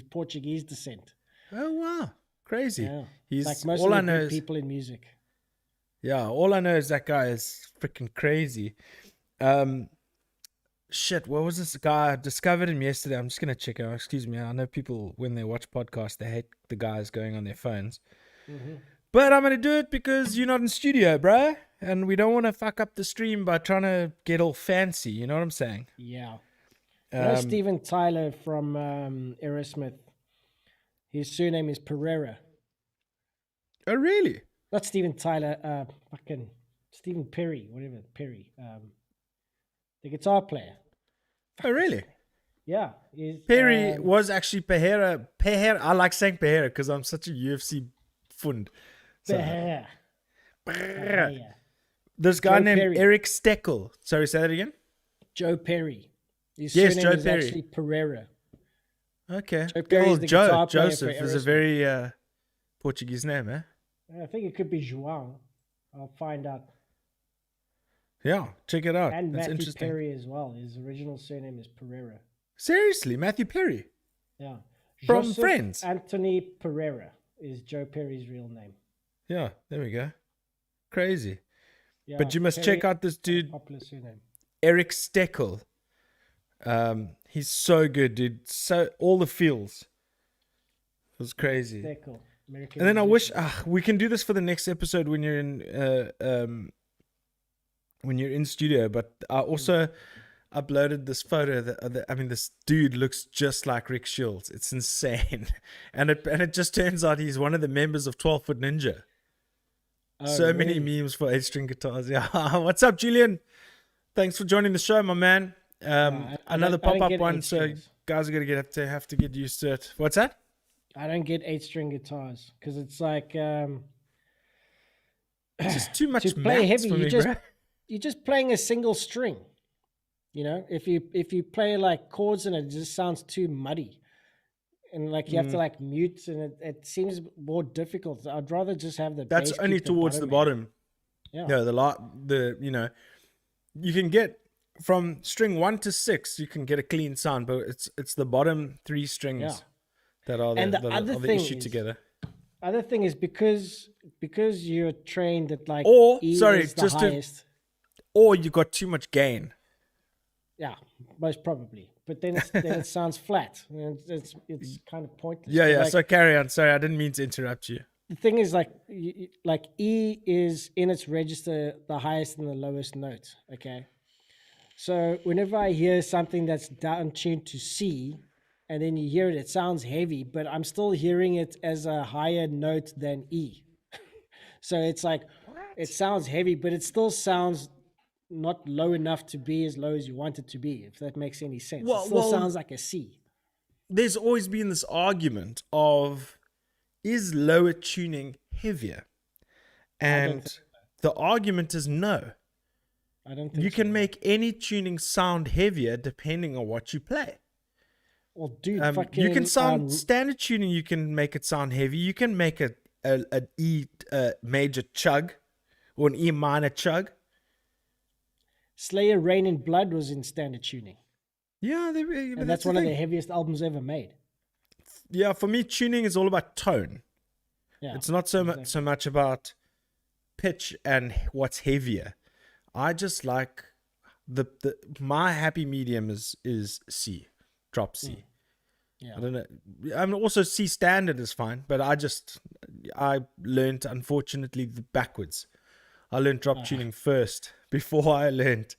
Portuguese descent. Oh wow, crazy! Yeah. He's like most all of I the know good is people in music. Yeah, all I know is that guy is freaking crazy. Shit, what was this guy? I discovered him yesterday. I'm just gonna check out. Excuse me. I know people when they watch podcasts, they hate the guys going on their phones. Mm-hmm. But I'm gonna do it because you're not in studio, bro, and we don't want to fuck up the stream by trying to get all fancy. You know what I'm saying? Yeah. You know Steven Tyler from Aerosmith. His surname is Pereira. Oh, really? Not Steven Tyler. Fucking Stephen Perry, whatever Perry. The guitar player. Oh, really? Yeah. He's, Perry was actually Pereira. I like saying Pereira because I'm such a UFC fund. So, Pereira. Pereira. This guy Joe named Perry. Eric Steckel. Sorry, say that again. Joe Perry. His Yes, surname Joe is Perry. actually Pereira. Okay. Joe Perry is the guitar player Joseph for is a Aerosmith. very Portuguese name, eh? I think it could be João. I'll find out. Yeah, check it out. And That's Matthew interesting. Perry as well. His original surname is Pereira. Seriously, Matthew Perry Yeah. from Joseph Friends. Anthony Pereira is Joe Perry's real name. Yeah, there we go. Crazy. Yeah, But you must Perry, check out this dude, popular surname. Eric Steckel. He's so good, dude. So all the feels. It was crazy. Steckel, American And then I wish musician. we can do this for the next episode when you're in studio. But I also uploaded this photo this dude looks just like Rick Shields. It's insane, and it just turns out he's one of the members of 12 Foot Ninja. Oh, So many really? memes for 8-string guitars. Yeah, what's up, Julian? Thanks for joining the show, my man. I Another don't pop-up get one, eight so strings. guys are gonna have to get used to it. What's that? I don't get 8-string guitars because it's like It's just too much to play maths heavy. for me, bro. You're just playing a single string. You know, if you play like chords and it just sounds too muddy, and like you have to like mute, and it seems more difficult. I'd rather just have the. That's bass only keep towards the in. bottom. Yeah. Yeah, you can get from string 1 to 6, you can get a clean sound, but it's the bottom 3 strings Yeah. that are And the the other thing issue is- together. Other thing is because you're trained at like Or, E sorry, is the just to- highest. Or you got too much gain. Yeah, most probably. But then it sounds flat. And it's kind of pointless. Yeah, But, yeah. like, So carry on. Sorry, I didn't mean to interrupt you. the thing is like E is in its register the highest and the lowest note. Okay. So whenever I hear something that's down tuned to C, and then you hear it, it sounds heavy, but I'm still hearing it as a higher note than E. So it's like it sounds heavy, but it still sounds not low enough to be as low as you want it to be, if that makes any sense. Well- it still well- sounds like a C. There's always been this argument of, is lower tuning heavier? And think the argument is no. I don't think You so. can make any tuning sound heavier depending on what you play. Well, dude, You can sound standard tuning. You can make it sound heavy. You can make an E major chug or an E minor chug. Slayer Rain in Blood was in standard tuning. Yeah, And that's one of the heaviest albums ever made. Yeah, for me, tuning is all about tone. Yeah. It's not so much about pitch and what's heavier. I just like my happy medium is C, drop C. Yeah. I don't know. I mean, also C standard is fine, but I learned, unfortunately, backwards. I learned drop tuning first before I learned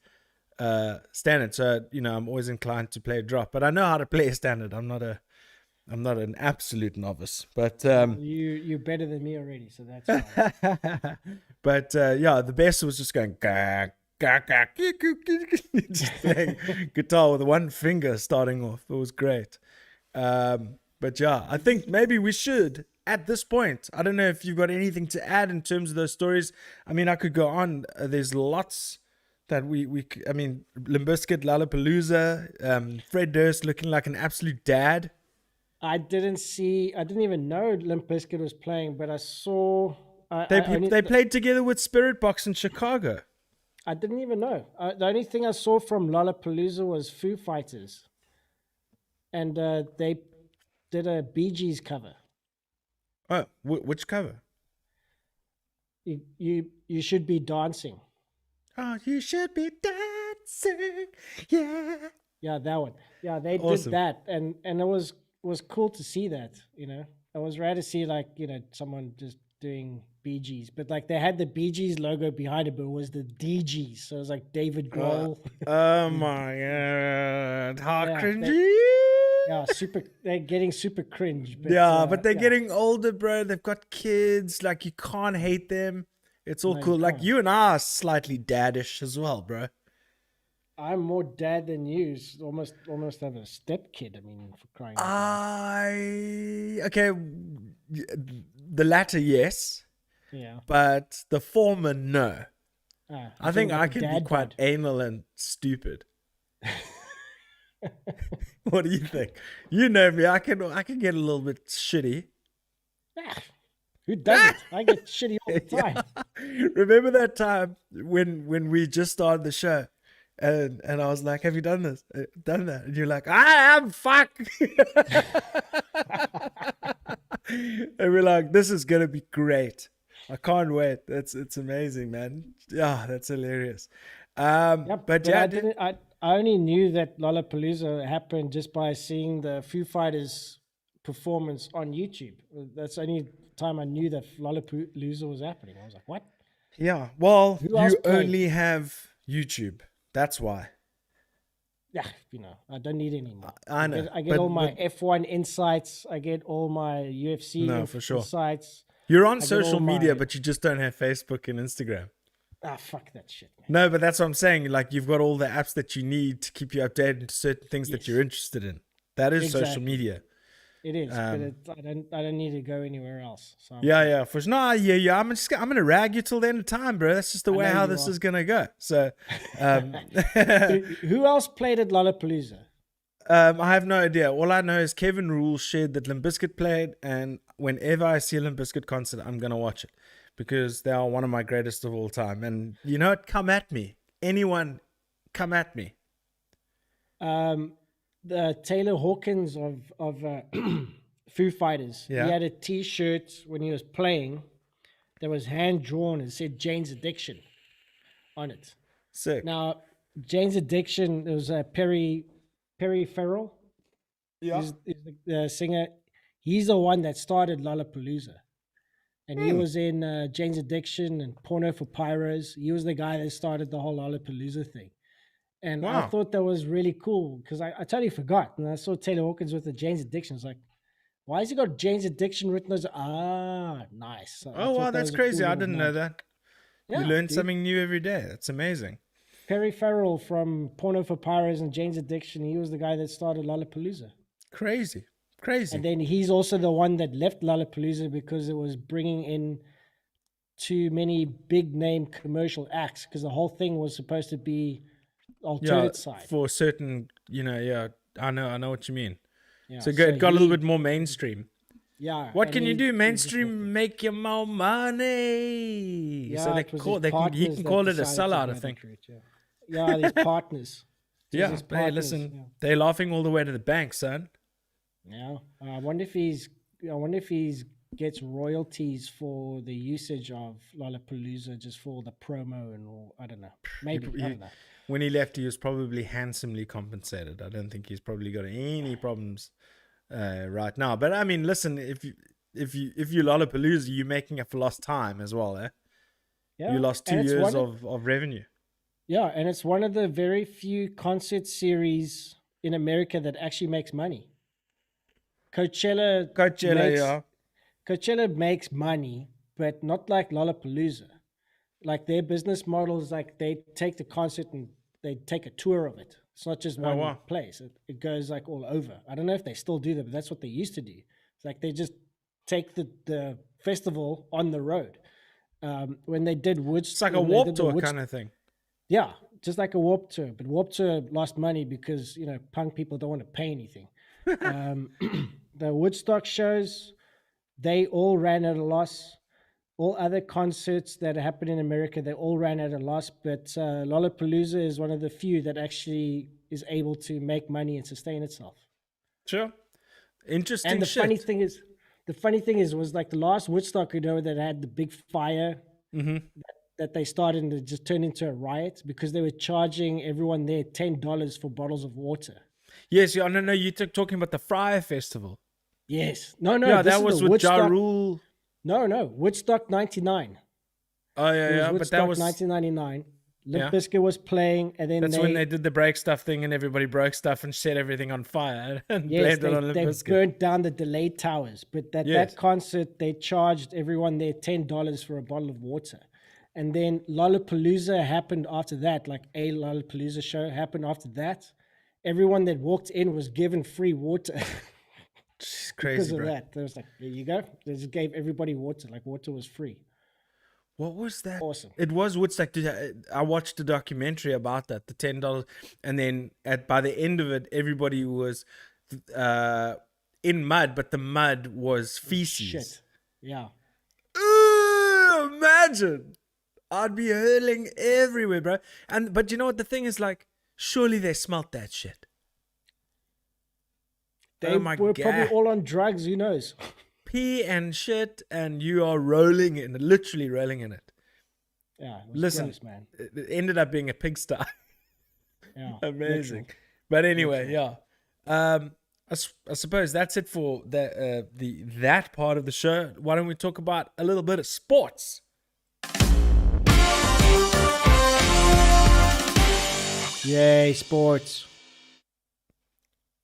standard. So, I'm always inclined to play a drop, but I know how to play a standard. I'm not an absolute novice, but You're better than me already, so that's fine. but yeah, the best was just going gah, gah, gah, just playing guitar with one finger starting off. It was great. But yeah, I think maybe we should at this point. I don't know if you've got anything to add in terms of those stories. I mean, I could go on. There's lots that I mean, Limp Bizkit, Lollapalooza, Fred Durst looking like an absolute dad. I didn't even know Limp Bizkit was playing, but I saw. They played together with Spirit Box in Chicago. I didn't even know. The only thing I saw from Lollapalooza was Foo Fighters. And they did a Bee Gees cover. Oh, which cover? You should be dancing. Oh, you should be dancing, yeah. Yeah, that one. Yeah, they Awesome. did that, and it was cool to see that. It was rare to see someone just doing Bee Gees, but like they had the Bee Gees logo behind it, but it was the DGs, so it was like David Grohl. Oh my god, how Yeah, cringy! Yeah, super. They're getting super cringe. But, Yeah, but they're yeah. getting older, bro. They've got kids. Like, you can't hate them. It's all No, you cool. Like, can't. you and I are slightly daddish as well, bro. I'm more dad than you. Almost have a step kid. I mean, for crying out loud. Okay, the latter, yes, Yeah. but the former, no. I think I like can be quite anal and stupid. What do you think? You know me. I can get a little bit shitty. Who doesn't? I get shitty all the time. Yeah. Remember that time when we just started the show, and I was like, "Have you done this? Done that?" And you're like, "I am fuck." And we're like, "This is gonna be great. I can't wait. It's amazing, man. Yeah, that's hilarious." But yeah, I only knew that Lollapalooza happened just by seeing the Foo Fighters performance on YouTube. That's the only time I knew that Lollapalooza was happening. I was like, what? yeah. Well, Who else you played? only have YouTube. That's why. Yeah, I don't need any more. I know. I get all my F1 insights. I get all my UFC for sure. insights. You're on get social all media, my- but you just don't have Facebook and Instagram. Fuck that shit, man. No, but that's what I'm saying. Like, you've got all the apps that you need to keep you updated to certain things that Yes. you're interested in. That is social Exactly. media. It is, but I don't need to go anywhere else. So Yeah, for sure. No, yeah. I'm gonna rag you till the end of time, bro. That's just the way know how you this are. is gonna go. So, Who else played at Lollapalooza? I have no idea. All I know is Kevin Rules shared that Limp Bizkit played, and whenever I see a Limp Bizkit concert, I'm gonna watch it because they are one of my greatest of all time. And you know what? Come at me, anyone. Come at me. The Taylor Hawkins of Foo Fighters. Yeah. He had a T-shirt when he was playing that was hand drawn and said Jane's Addiction on it. Sick. Now, Jane's Addiction, it was Perry Farrell. Yeah. He's the singer. He's the one that started Lollapalooza. And he was in Jane's Addiction and Porno for Pyros. He was the guy that started the whole Lollapalooza thing. And I Wow. thought that was really cool because I totally forgot. And I saw Taylor Hawkins with the Jane's Addiction. I was like, why has he got Jane's Addiction written as nice. So I Oh thought wow, that that's was a crazy. cool I little didn't know nod. that. Yeah, You learn dude. something new every day. That's amazing. Perry Farrell from Porno for Pyros and Jane's Addiction. He was the guy that started Lollapalooza. Crazy. And then he's also the one that left Lollapalooza because it was bringing in too many big name commercial acts because the whole thing was supposed to be alternate side. For certain, I know what you mean. Yeah, So it got a little he- bit more mainstream. Yeah. What and can you he- do? he just Mainstream make you more money. Yeah, So it was his he can partners call that it a decided to sellout, I go that think. route, Yeah, these partners. It was Yeah, his but hey, partners, listen, they're laughing all the way to the bank, son. Yeah. I wonder if he's gets royalties for the usage of Lollapalooza just for the promo and all. I don't know. Maybe. I don't know. When he left, he was probably handsomely compensated. I don't think he's probably got any problems right now. But I mean, listen, if you Lollapalooza, you're making it for lost time as well, eh? Yeah. You lost 2 and it's years one of- of revenue. Yeah, and it's one of the very few concert series in America that actually makes money. Coachella makes money, but not like Lollapalooza. Like their business model is like they take the concert and they take a tour of it. It's not just one wow. place. It goes like all over. I don't know if they still do that, but that's what they used to do. It's like they just take the festival on the road. When they did Woodstock, It's like a Warped Tour kind of thing. Yeah, just like a Warped Tour. But Warped Tour lost money because, punk people don't want to pay anything. The Woodstock shows, they all ran at a loss. All other concerts that happen in America, they all ran at a loss. But Lollapalooza is one of the few that actually is able to make money and sustain itself. Sure. Interesting And the shit. funny thing is, was like the last Woodstock, that had the big fire that they started and it just turned into a riot because they were charging everyone there $10 for bottles of water. Yes, no, you're talking about the Friar Festival. Yes. No. Yeah, this that is was the with Ja Woodstock. Rule. No. Woodstock 99. Oh, It was yeah, but Woodstock that was... 1999. Limp Yeah. Bizkit was playing, and then That's when they did the break stuff thing and everybody broke stuff and set everything on fire and yes, blamed it on Limp they Bizkit. burnt down the delayed towers. But at Yes. that concert, they charged everyone there $10 for a bottle of water. And then Lollapalooza happened after that, like a Lollapalooza show happened after that. Everyone that walked in was given free water It's because crazy, of bro. that. There was like, there you go. They just gave everybody water, like water was free. What was that? Awesome. It was Woodstock. I watched a documentary about that, the $10, and then by the end of it, everybody was in mud, but the mud was feces. Shit. Yeah. Ooh, imagine! I'd be hurling everywhere, bro. But you know what the thing is, like, surely they smelt that shit. They Oh my were probably God. all on drugs. Who knows? Pee and shit, and you are rolling in it, literally rolling in it. Yeah. It was Listen, gross, man. it ended up being a pigsty. Yeah. Amazing. literal. But anyway, yeah. I suppose that's it for that part of the show. Why don't we talk about a little bit of sports? Yay, sports.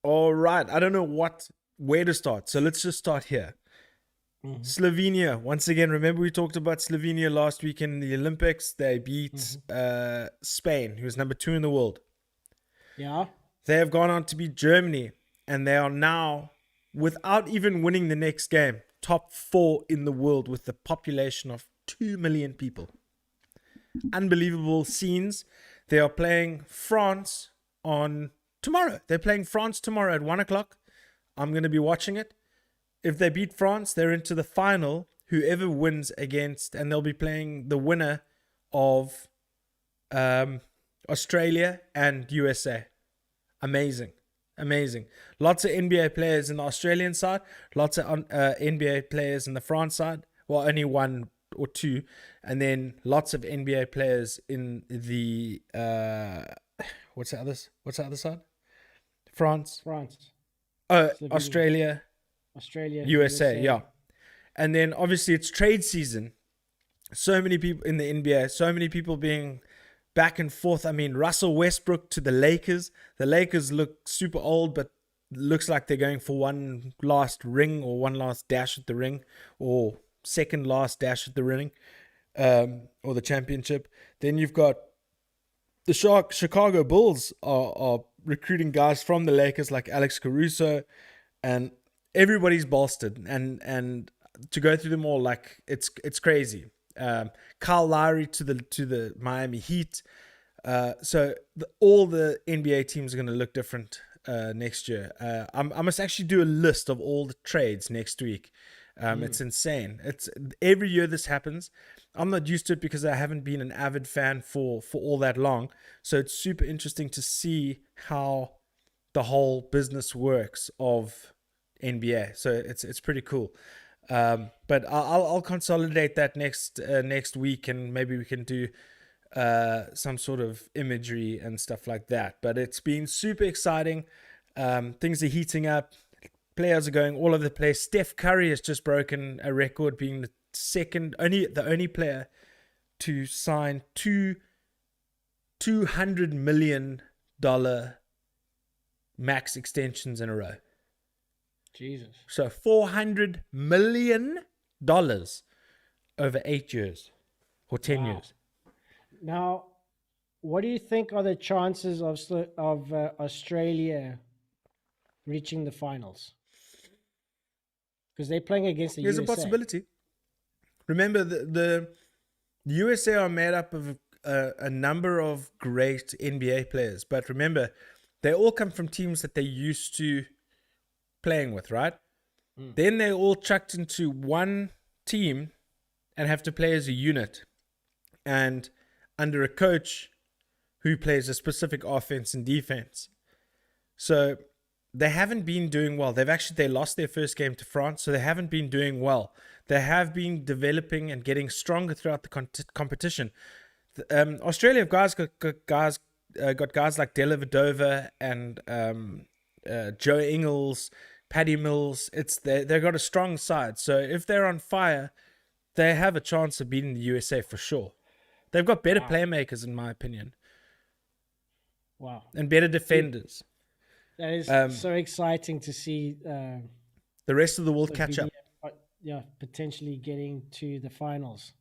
All right. I don't know where to start. So let's just start here. Slovenia, once again, remember we talked about Slovenia last week in the Olympics. They beat Spain, who was number 2 in the world. Yeah. They have gone on to beat Germany, and they are now, without even winning the next game, top 4 in the world with a population of 2 million people. Unbelievable scenes. They are playing France on tomorrow. They're playing France tomorrow at 1 o'clock. I'm going to be watching it. If they beat France, they're into the final. Whoever wins against, and they'll be playing the winner of Australia and USA. Amazing. Lots of NBA players in the Australian side. Lots of NBA players in the France side. Well, only 1 or 2. And then lots of NBA players in the... what's the other side? France. Slovenia. Australia, Australia. USA, yeah. And then obviously it's trade season. So many people in the NBA, so many people being back and forth. I mean, Russell Westbrook to the Lakers. The Lakers look super old, but looks like they're going for one last ring or one last dash at the ring or second last dash at the ring or the championship. Then you've got the Chicago Bulls are recruiting guys from the Lakers like Alex Caruso, and everybody's bolstered, and to go through them all, like it's crazy. Kyle Lowry to the Miami Heat. So all the NBA teams are going to look different next year. I must actually do a list of all the trades next week. It's insane. It's every year this happens. I'm not used to it because I haven't been an avid fan for all that long. So it's super interesting to see how the whole business works of NBA. So it's pretty cool. But I'll consolidate that next week, and maybe we can do some sort of imagery and stuff like that. But it's been super exciting. Things are heating up. Players are going all over the place. Steph Curry has just broken a record, being the only player to sign $200 million max extensions in a row. Jesus. So $400 million over 8 years or 10 years. Now, what do you think are the chances of Australia reaching the finals? Because they're playing against the There's USA. a possibility. Remember, the USA are made up of a number of great NBA players. But remember, they all come from teams that they're used to playing with, right? Then they're all chucked into one team and have to play as a unit and under a coach who plays a specific offense and defense. So they haven't been doing well. They lost their first game to France, so they haven't been doing well. They have been developing and getting stronger throughout the competition. Australia have got guys like Della Vedova and Joe Ingles, Paddy Mills. They've got a strong side. So if they're on fire, they have a chance of beating the USA for sure. They've got better playmakers, in my opinion, Wow. and better defenders. That is so exciting to see The rest of the world catch up. Yeah, potentially getting to the finals.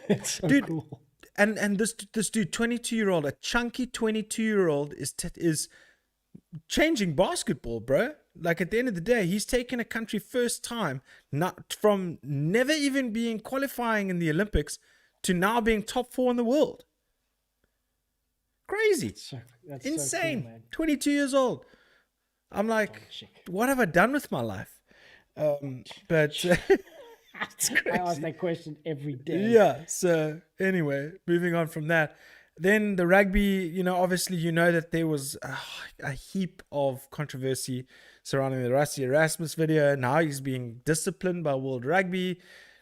It's so Dude, cool. And this dude, 22-year-old, a chunky 22-year-old is changing basketball, bro. Like, at the end of the day, he's taken a country first time, not from never even being qualifying in the Olympics to now being top 4 in the world. Crazy. That's Insane. So cool, man. 22 years old. I'm like, what have I done with my life? But it's crazy. I ask that question every day. Yeah. So anyway, moving on from that. Then the rugby, obviously, that there was a heap of controversy surrounding the Rassie Erasmus video. Now he's being disciplined by World Rugby.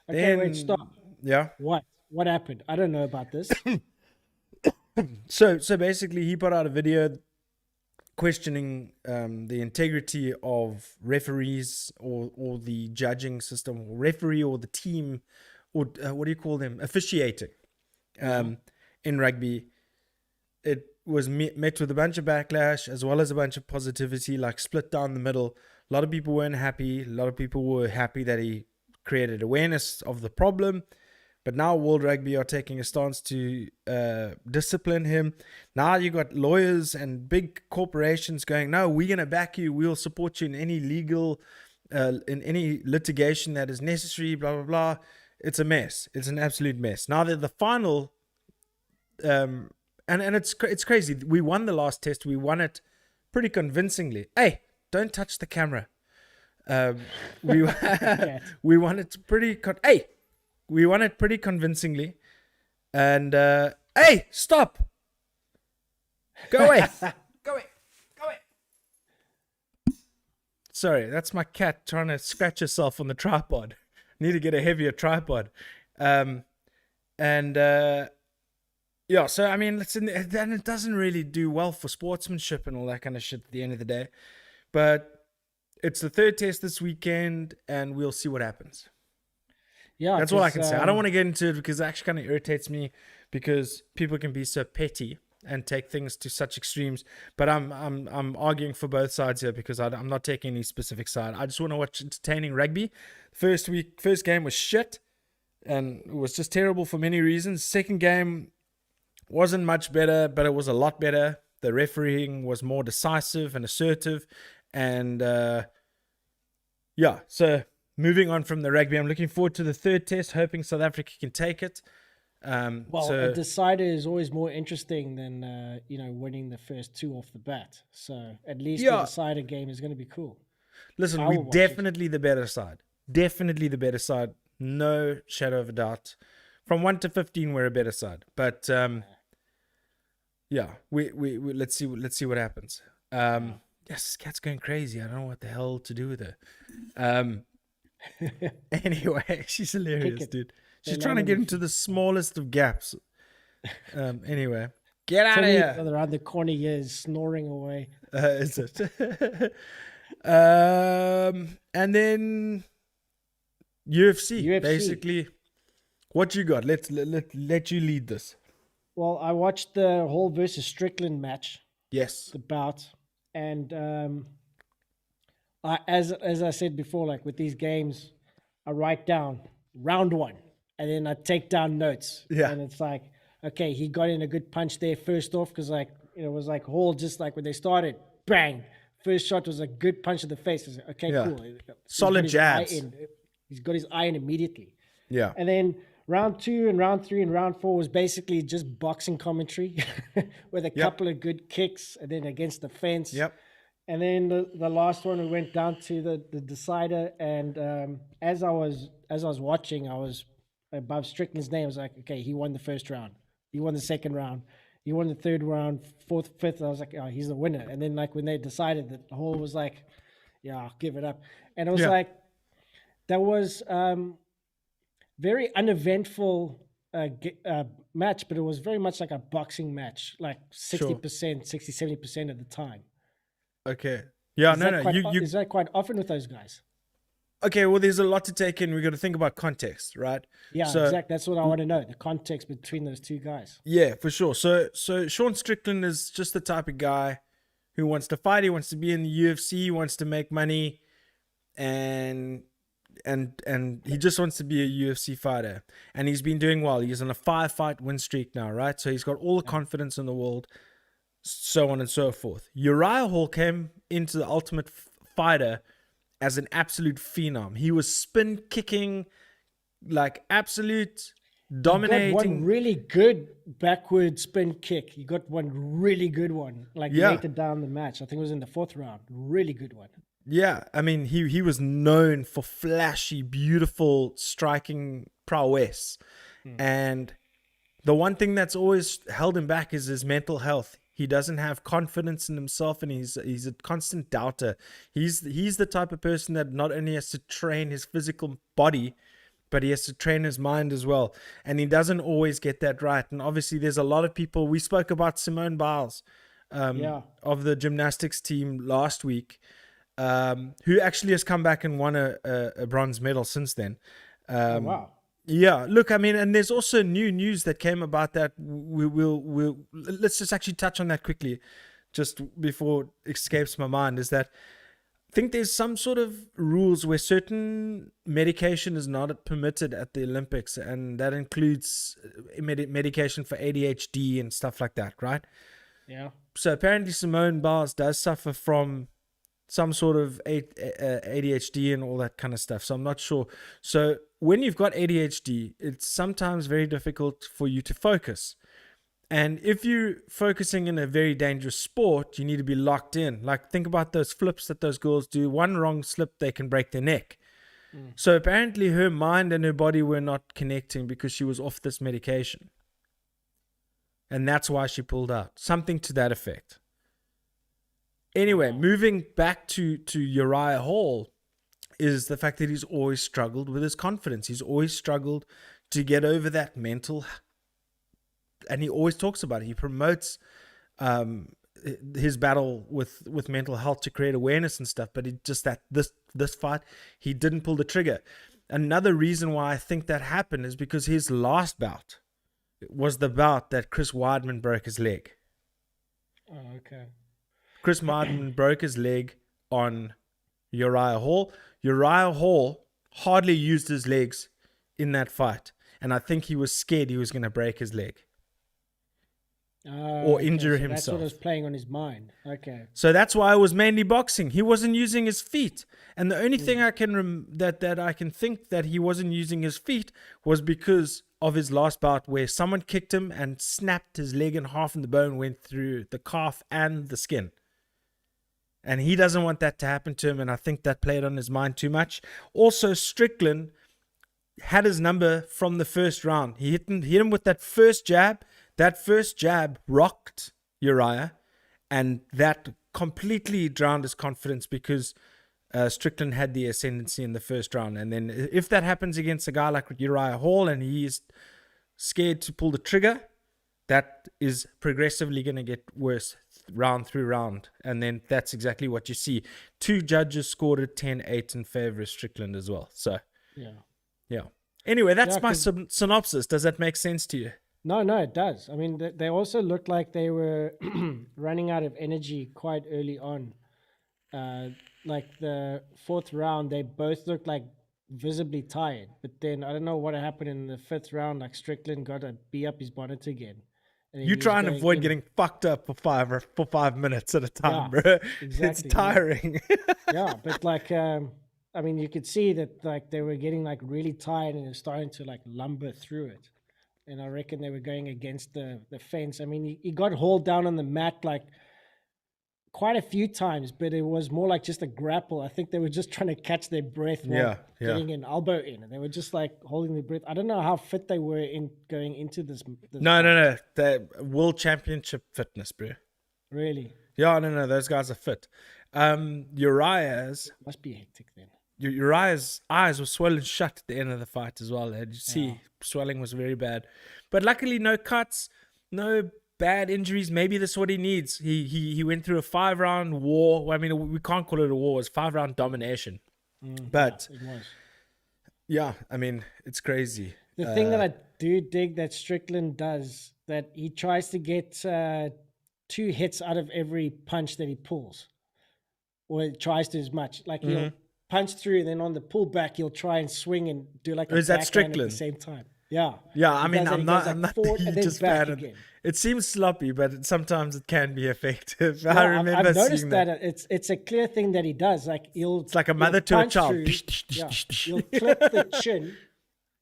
Okay, wait, stop. Yeah. What happened? I don't know about this. So basically, he put out a video questioning the integrity of referees or the judging system, or referee or the team, or what do you call them? Officiating. In rugby. It was met with a bunch of backlash as well as a bunch of positivity, like split down the middle. A lot of people weren't happy. A lot of people were happy that he created awareness of the problem. But now World Rugby are taking a stance to discipline him. Now you got lawyers and big corporations going, no, we're going to back you. We'll support you in any legal, in any litigation that is necessary, blah, blah, blah. It's a mess. It's an absolute mess. Now that the final... and it's crazy. We won the last test. We won it pretty convincingly. Hey, don't touch the camera. We won it pretty. We won it pretty convincingly. And hey, stop. Go away. Go away. Go away. Sorry, that's my cat trying to scratch herself on the tripod. Need to get a heavier tripod. Yeah, so I mean, then it doesn't really do well for sportsmanship and all that kind of shit at the end of the day. But it's the third test this weekend, and we'll see what happens. Yeah, that's all I can say. I don't want to get into it because it actually kind of irritates me because people can be so petty and take things to such extremes. But I'm arguing for both sides here because I'm not taking any specific side. I just want to watch entertaining rugby. First game was shit, and it was just terrible for many reasons. Second game wasn't much better, but it was a lot better. The refereeing was more decisive and assertive. And yeah, so moving on from the rugby, I'm looking forward to the third test, hoping South Africa can take it. A decider is always more interesting than winning the first two off the bat. So at least the decider game is going to be cool. Listen, we're definitely the better side. Definitely the better side. No shadow of a doubt. From 1 to 15, we're a better side. But yeah, we let's see what happens. Yes, this cat's going crazy. I don't know what the hell to do with her. Anyway, she's hilarious, dude. She's trying to get into the smallest of gaps. Anyway, get out of here. Around the corner here is snoring away. Is it? And then UFC. Basically. What you got? Let you lead this. Well, I watched the Hall versus Strickland match. Yes. The bout. And as I said before, like with these games, I write down round 1 and then I take down notes. Yeah. And it's like, okay, he got in a good punch there first off because it was like Hall just like when they started, bang. First shot was a good punch to the face. I was like, okay, cool. Solid jabs. He's got his eye in immediately. Yeah. And then round 2 and round 3 and round 4 was basically just boxing commentary with a couple of good kicks and then against the fence. Yep. And then the last one, we went down to the decider. And as I was watching, I was above Strickland's name. I was like, okay, he won the first round. He won the second round. He won the third round, fourth, fifth. I was like, oh, he's the winner. And then like when they decided that the Hall was like, yeah, I'll give it up. And it was like, that was very uneventful match, but it was very much like a boxing match, like 60%, 60, 70% of the time. Okay. Yeah, no. Is that quite often with those guys? Okay, well, there's a lot to take in. We got to think about context, right? Yeah, So exactly. That's what I want to know. The context between those two guys. yeah, for sure. So Sean Strickland is just the type of guy who wants to fight. He wants to be in the UFC. He wants to make money, and he just wants to be a UFC fighter. And he's been doing well. He's on a 5-fight win streak now, right? So he's got all the confidence in the world, so on and so forth. Uriah Hall came into the Ultimate Fighter as an absolute phenom. He was spin kicking, like absolute dominating. Got one really good backward spin kick. He got one really good one, like later down the match. I think it was in the 4th round. Really good one. Yeah, I mean, he was known for flashy, beautiful striking prowess. And the one thing that's always held him back is his mental health. He doesn't have confidence in himself, and he's a constant doubter. He's the type of person that not only has to train his physical body, but he has to train his mind as well. And he doesn't always get that right. And obviously there's a lot of people. We spoke about Simone Biles of the gymnastics team last week, who actually has come back and won a bronze medal since then. Wow. Yeah, look, I mean, and there's also new news that came about that. Let's just actually touch on that quickly, just before it escapes my mind, is that I think there's some sort of rules where certain medication is not permitted at the Olympics, and that includes medication for ADHD and stuff like that, right? Yeah. So apparently Simone Biles does suffer from some sort of ADHD and all that kind of stuff. So I'm not sure. So when you've got ADHD, it's sometimes very difficult for you to focus. And if you're focusing in a very dangerous sport, you need to be locked in. Like, think about those flips that those girls do. One wrong slip, they can break their neck. So apparently her mind and her body were not connecting because she was off this medication. And that's why she pulled out. Something to that effect. Anyway, moving back to Uriah Hall is the fact that he's always struggled with his confidence. He's always struggled to get over that mental, and he always talks about it. He promotes his battle with mental health to create awareness and stuff, but it just that this fight, he didn't pull the trigger. Another reason why I think that happened is because his last bout was the bout that Chris Weidman broke his leg. Oh, okay. Chris Weidman broke his leg on Uriah Hall. Uriah Hall hardly used his legs in that fight, and I think he was scared he was going to break his leg. Or injure himself. That's what was playing on his mind. Okay. So that's why it was mainly boxing. He wasn't using his feet, and the only thing I can that I can think that he wasn't using his feet was because of his last bout, where someone kicked him and snapped his leg in half, and the bone went through the calf and the skin. And he doesn't want that to happen to him, and I think that played on his mind too much. Also, Strickland had his number from the first round. He hit him with that first jab. That first jab rocked Uriah, and that completely drowned his confidence because Strickland had the ascendancy in the first round. And then if that happens against a guy like Uriah Hall and he is scared to pull the trigger, that is progressively going to get worse round through round. And then that's exactly what you see. 2 judges scored a 10-8 in favor of Strickland as well. So, yeah. Anyway, that's my synopsis. Does that make sense to you? No, it does. I mean, they also looked like they were running out of energy quite early on. Like the 4th round, they both looked like visibly tired. But then I don't know what happened in the 5th round. Like Strickland got to be up his bonnet again. You try and avoid getting fucked up for 5 minutes at a time, bro. Exactly, it's tiring. Yeah, but like, I mean, you could see that like they were getting like really tired and they're starting to like lumber through it. And I reckon they were going against the fence. I mean, he got hauled down on the mat like quite a few times, but it was more like just a grapple. I think they were just trying to catch their breath while getting an elbow in. And they were just like holding their breath. I don't know how fit they were in going into this No. The World Championship fitness, bro. Really? Yeah, no. Those guys are fit. Uriah's... Must be hectic then. Uriah's eyes were swollen shut at the end of the fight as well. Did you see? Swelling was very bad. But luckily, no cuts, no bad injuries. Maybe that's what he needs. He went through a 5-round war. Well, I mean, we can't call it a war. It was 5-round domination. But it was. yeah, I mean, it's crazy. The thing that I do dig that Strickland does, that he tries to get 2 hits out of every punch that he pulls, or he tries to as much. Like he'll punch through, and then on the pullback, he'll try and swing and do like a Is that backhand at the Strickland? same time. Yeah. Yeah, I He mean, does that. He goes I'm like not the forward and then hugest back fan of. again. It seems sloppy, but sometimes it can be effective. Yeah, I remember I've noticed seeing that. that. It's a clear thing that he does. Like It's like a mother to a child. He'll clip the chin.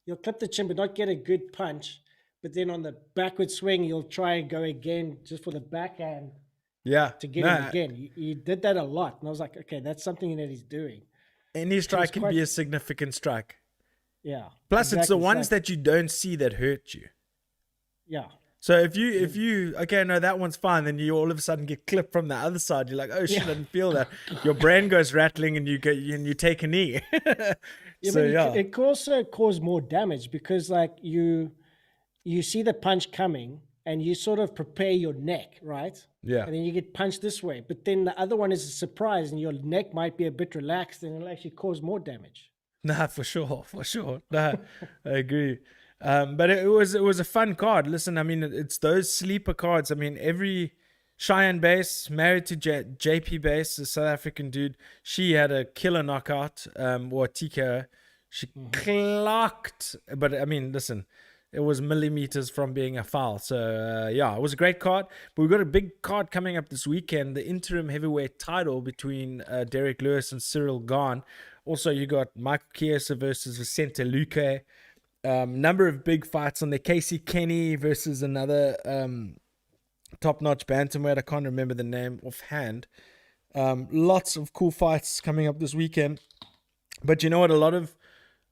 He'll clip the chin, but not get a good punch. But then on the backward swing, he'll try and go again just for the backhand Yeah, to get him again. He did that a lot, and I was like, okay, that's something that he's doing. any strike can quite- be a significant strike. Yeah. Plus, it's the exactly. ones that you don't see that hurt you. Yeah. So if you okay, no, that one's fine, then you all of a sudden get clipped from the other side. You're like, oh shit, I didn't feel that. Your brain goes rattling, and you take a knee. It could also cause more damage because like you see the punch coming and you sort of prepare your neck, right? Yeah. And then you get punched this way. But then the other one is a surprise and your neck might be a bit relaxed and it'll actually cause more damage. Nah, for sure. Nah, I agree. But it was a fun card. Listen, I mean, it's those sleeper cards. I mean, every Cheyenne base married to JP base, a South African dude. She had a killer knockout, or TKO. She clocked, but I mean, listen, it was millimeters from being a foul. So yeah, it was a great card. But we've got a big card coming up this weekend: the interim heavyweight title between Derek Lewis and Cyril Gahn. Also, you got Michael Chiesa versus Vicente Luque. Number of big fights on there. Casey Kenny versus another top-notch bantamweight. I can't remember the name offhand. Lots of cool fights coming up this weekend. But you know what? A lot of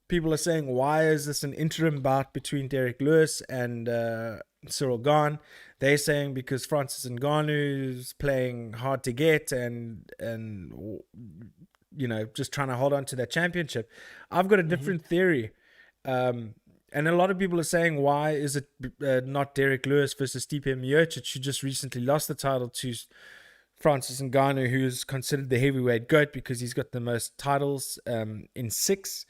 people are saying, why is this an interim bout between Derek Lewis and Cyril Gahn? They're saying because Francis Ngannou's playing hard to get and you know, just trying to hold on to that championship. I've got a different theory. And a lot of people are saying, why is it not Derek Lewis versus Stipe Miocic, who just recently lost the title to Francis Ngannou, who's considered the heavyweight GOAT because he's got the most titles in 6.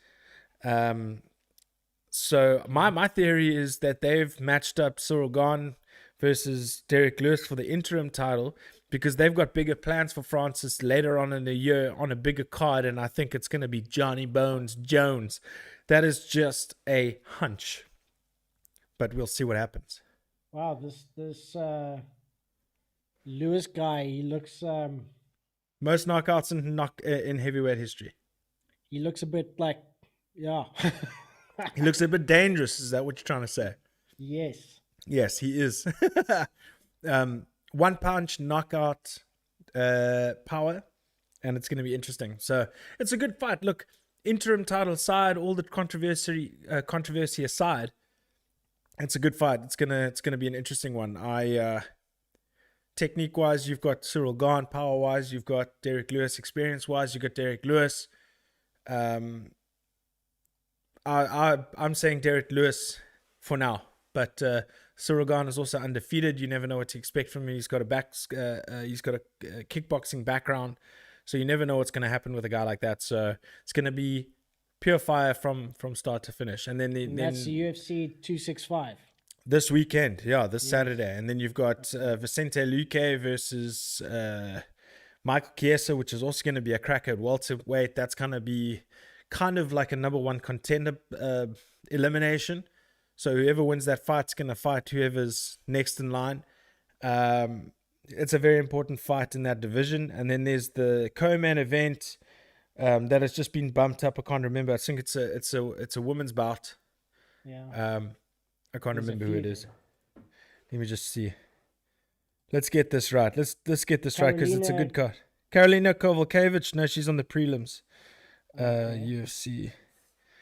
So my theory is that they've matched up Cyril Gahn versus Derek Lewis for the interim title because they've got bigger plans for Francis later on in the year on a bigger card, and I think it's going to be Johnny Bones Jones. That is just a hunch, but we'll see what happens. Wow, this Lewis guy, he looks most knockouts in heavyweight history. He looks a bit like, yeah. He looks a bit dangerous. Is that what you're trying to say? Yes. Yes, he is. One punch knockout power, and it's going to be interesting. So it's a good fight. Look, interim title aside, all the controversy aside, it's a good fight. It's gonna be an interesting one. Technique wise, you've got Cyril Gahn. Power wise, you've got Derek Lewis. Experience wise, you've got Derek Lewis. I'm saying Derek Lewis for now, but Cyril Gahn is also undefeated. You never know what to expect from him. He's got a kickboxing background, so you never know what's going to happen with a guy like that. So it's going to be pure fire from start to finish. And then that's the UFC 265 this weekend, this Saturday. And then you've got Vicente Luque versus Michael Chiesa, which is also going to be a cracker at welterweight. That's going to be kind of like a number one contender elimination. So whoever wins that fight's going to fight whoever's next in line. It's a very important fight in that division. And then there's the co-main event that has just been bumped up. I can't remember. I think it's a women's bout. Yeah. I can't remember who it is. Let me just see. Let's get this right. Let's get this right because it's a good card. Karolina Kowalkiewicz. No, she's on the prelims. UFC.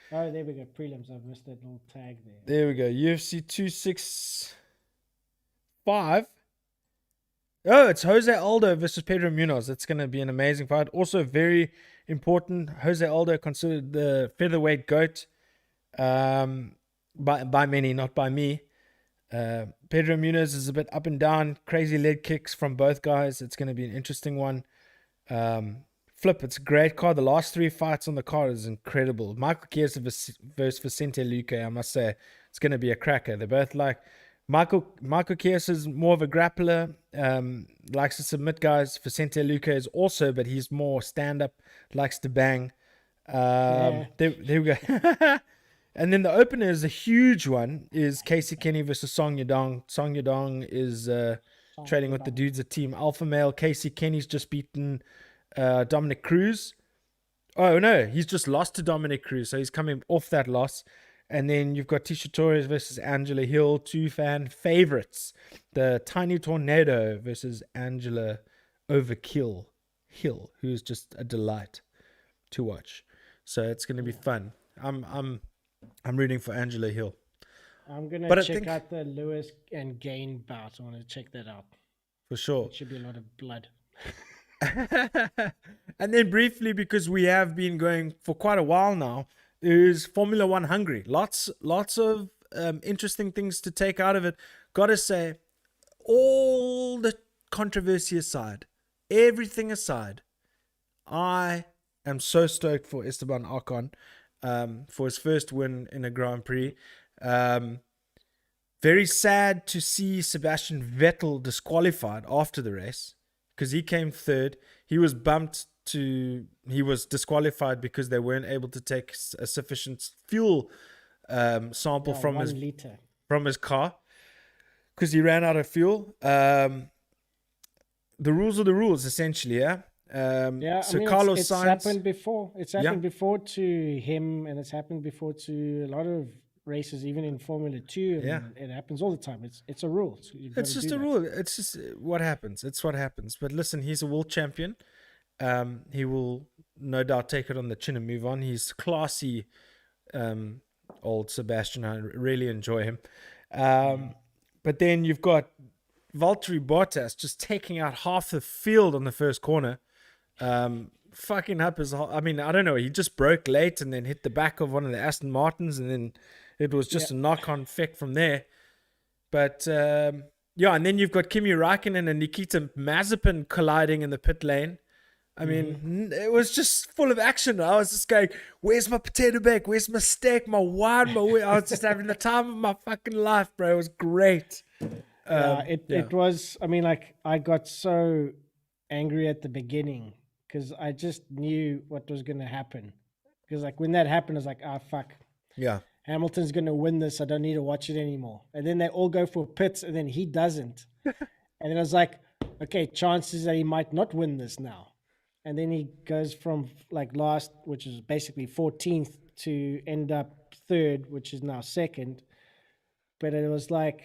Oh, there we go. Prelims. I've missed that little tag there. There we go. UFC 265. Oh, it's Jose Aldo versus Pedro Munoz. That's going to be an amazing fight. Also very important. Jose Aldo considered the featherweight GOAT by many, not by me. Pedro Munoz is a bit up and down. Crazy leg kicks from both guys. It's going to be an interesting one. Flip, it's a great car. The last 3 fights on the car is incredible. Michael Chiesa versus Vicente Luque, I must say, it's going to be a cracker. They're both like Michael Chiesa is more of a grappler, likes to submit guys. Vicente Luque is also, but he's more stand up, likes to bang. There we go. And then the opener is a huge one. Is Casey Kenny versus Song Yadong. Song Yadong is trading with the dudes at Team Alpha Male. Casey Kenny's just beaten Dominic Cruz. Oh no, he's just lost to Dominic Cruz, so he's coming off that loss. And then you've got Tisha Torres versus Angela Hill, 2 fan favorites. The Tiny Tornado versus Angela Overkill Hill, who's just a delight to watch. So it's going to be fun. I'm rooting for Angela Hill. I'm gonna check out the Lewis and Gain bout. I want to check that out for sure. It should be a lot of blood. And then briefly, because we have been going for quite a while now, is Formula One Hungary. Lots of interesting things to take out of it. Gotta say, all the controversy aside, everything aside, I am so stoked for Esteban Ocon for his first win in a Grand Prix. Very sad to see Sebastian Vettel disqualified after the race because he came third. He was disqualified because they weren't able to take a sufficient fuel sample from his car because he ran out of fuel. The rules are the rules, essentially, yeah. So Carlos it's Sainz happened before. It's happened before to him, and it's happened before to a lot of races, even in Formula 2. And it happens all the time. It's a rule. So it's just a rule. It's just what happens. It's what happens. But listen, he's a world champion. He will no doubt take it on the chin and move on. He's classy, old Sebastian. I really enjoy him. But then you've got Valtteri Bottas just taking out half the field on the first corner. Fucking up his whole, I mean, I don't know. He just broke late and then hit the back of one of the Aston Martins, and then it was just a knock-on effect from there. But and then you've got Kimi Räikkönen and Nikita Mazepin colliding in the pit lane. I mean, it was just full of action. I was just going, where's my potato bag? Where's my steak? My wine? I was just having the time of my fucking life, bro. It was great. It was, I mean, like, I got so angry at the beginning because I just knew what was going to happen. Because, like, when that happened, I was like, fuck. Yeah. Hamilton's going to win this. I don't need to watch it anymore. And then they all go for pits, and then he doesn't. And then I was like, okay, chances that he might not win this now. And then he goes from, like, last, which is basically 14th, to end up third, which is now second. But it was like,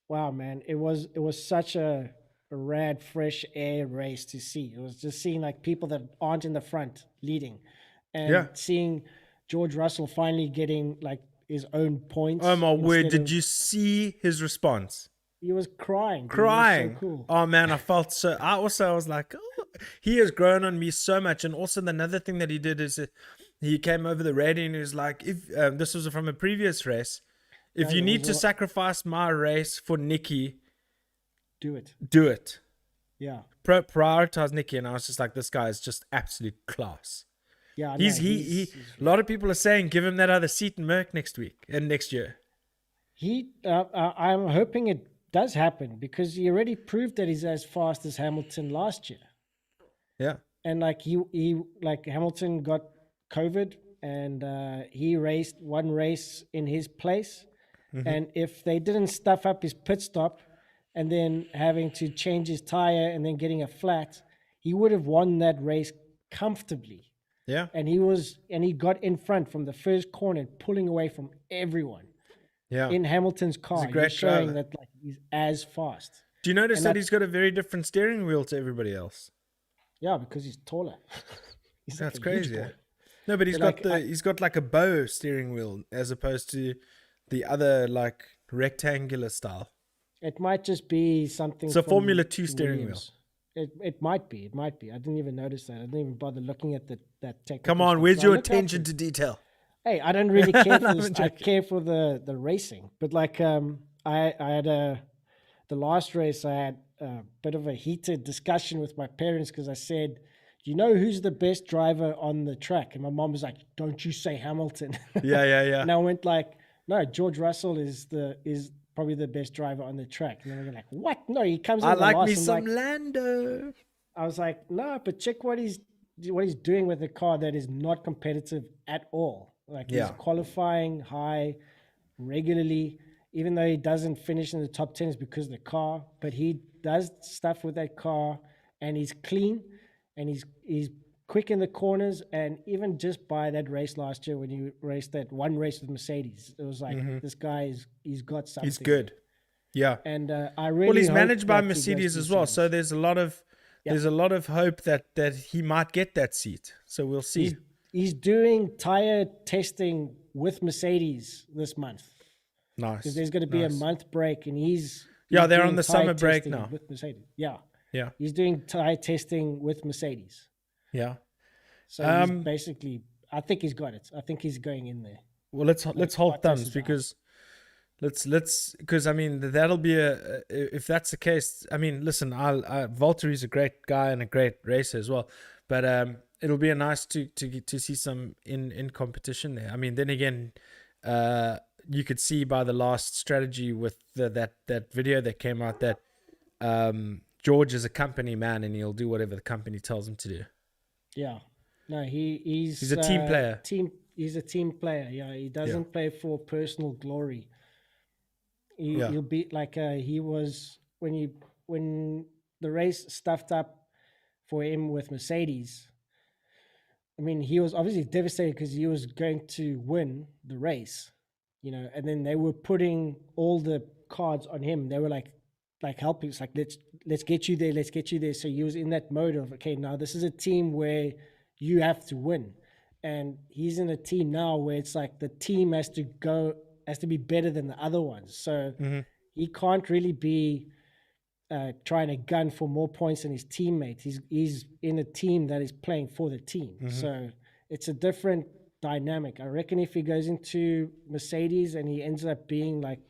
wow, man, it was such a rad, fresh air race to see. It was just seeing, like, people that aren't in the front leading, and seeing George Russell finally getting, like, his own points. Oh my word! Did you see his response? He was crying. Dude. Crying. It was so cool. Oh man, I felt so. I was like, oh, he has grown on me so much. And also another thing that he did is he came over the radio and he was like, if this was from a previous race. If you need to sacrifice my race for Nikki, do it. Do it. Yeah. Prioritize Nikki. And I was just like, this guy is just absolute class. Yeah. He's a lot of people are saying give him that other seat in Merc next year. I'm hoping it does happen because he already proved that he's as fast as Hamilton last year. Yeah. And like he Hamilton got COVID and he raced one race in his place. Mm-hmm. And if they didn't stuff up his pit stop and then having to change his tire and then getting a flat, he would have won that race comfortably. Yeah. And he got in front from the first corner, pulling away from everyone. Yeah. In Hamilton's car, he's showing that like he's as fast. Do you notice that he's got a very different steering wheel to everybody else? Yeah, because he's taller. That's like crazy. Yeah. No, but he's got like a bow steering wheel as opposed to the other like rectangular style. It might just be something. It's a Formula 2 steering wheel. It might be. It might be. I didn't even notice that. I didn't even bother looking at that technical. Come on, where's your attention to detail? Hey, I don't really care for this. I care for the racing. But like I had the last race I had a bit of a heated discussion with my parents because I said, do you know who's the best driver on the track? And my mom was like, don't you say Hamilton. Yeah. And I went like, no, George Russell is probably the best driver on the track. And they were like, what? No, he comes in I the like last. me I'm some like, Lando. I was like, no, but check what he's doing with a car that is not competitive at all. Like Yeah. he's qualifying high regularly, even though he doesn't finish in the top 10 is because of the car, but he does stuff with that car and he's clean and he's quick in the corners. And even just by that race last year, when he raced that one race with Mercedes, it was like, this guy he's got something. He's good. Yeah. And I really Well, he's hope managed by that he goes to Mercedes as well, Mercedes. so there's a lot of hope that he might get that seat. So we'll see. He's doing tire testing with Mercedes this month. Nice. Because there's going to be a month break, and he's they're doing on the tire summer break testing now. with Mercedes. Yeah, Yeah. he's doing tire testing with Mercedes. Yeah. So he's basically, I think he's got it. I think he's going in there. Well, let's hold thumbs because because I mean that'll be if that's the case. I mean, listen, Valtteri's a great guy and a great racer as well, but it'll be nice to see some in competition there. I mean, then again, you could see by the last strategy with that video that came out that George is a company man and he'll do whatever the company tells him to do. Yeah, no, he's a team player. He's a team player. Yeah, he doesn't play for personal glory. He'll be like he was when the race stuffed up for him with Mercedes. I mean, he was obviously devastated because he was going to win the race, and then they were putting all the cards on him. They were like helping. It's like, let's get you there. Let's get you there. So he was in that mode of, okay, now this is a team where you have to win. And he's in a team now where it's like the team has to be better than the other ones. So he can't really be trying to gun for more points than his teammate. He's in a team that is playing for the team. So it's a different dynamic. I reckon if he goes into Mercedes and he ends up being like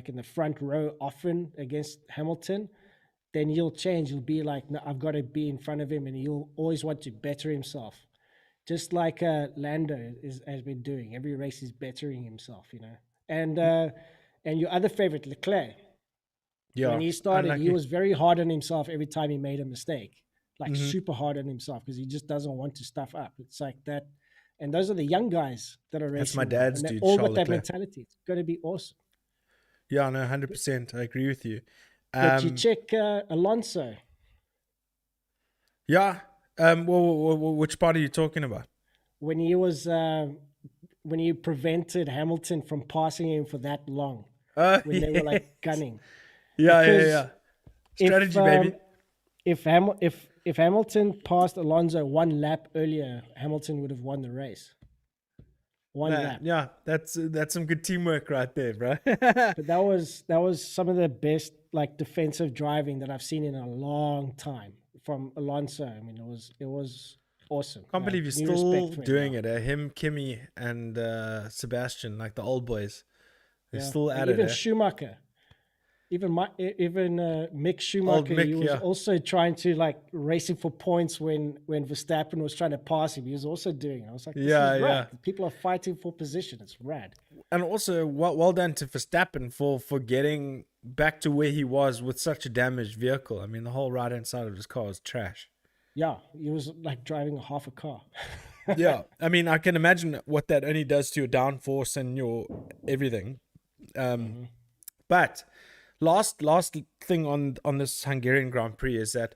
in the front row often against Hamilton, then he'll change. He'll be like, no, I've got to be in front of him, and he'll always want to better himself. Just like Lando has been doing. Every race he's bettering himself, And your other favorite, Leclerc. Yeah. When he started, he was very hard on himself every time he made a mistake. Like super hard on himself because he just doesn't want to stuff up. It's like that. And those are the young guys that are racing. That's my dad's dude, all Charles got that Leclerc. mentality. It's going to be awesome. Yeah, no, 100%. I agree with you. But you check Alonso. Yeah. Which part are you talking about? When he was, when he prevented Hamilton from passing him for that long, when they were like gunning. Yeah. Strategy, baby. If Hamilton passed Alonso one lap earlier, Hamilton would have won the race. One lap. Yeah, that's some good teamwork right there, bro. But that was some of the best like defensive driving that I've seen in a long time from Alonso. I mean, it was awesome. Can't believe you're still doing it. Him, Kimi, and Sebastian, like the old boys, they're still at it. Even Schumacher, even Mick Schumacher, he was also trying to like racing for points when Verstappen was trying to pass him. He was also doing it. I was like, this is rad. People are fighting for position. It's rad. And also, well done to Verstappen for getting back to where he was with such a damaged vehicle. I mean, the whole right-hand side of his car was trash. Yeah, he was like driving half a car. Yeah, I mean, I can imagine what that only does to your downforce and your everything. But last thing on this Hungarian Grand Prix is that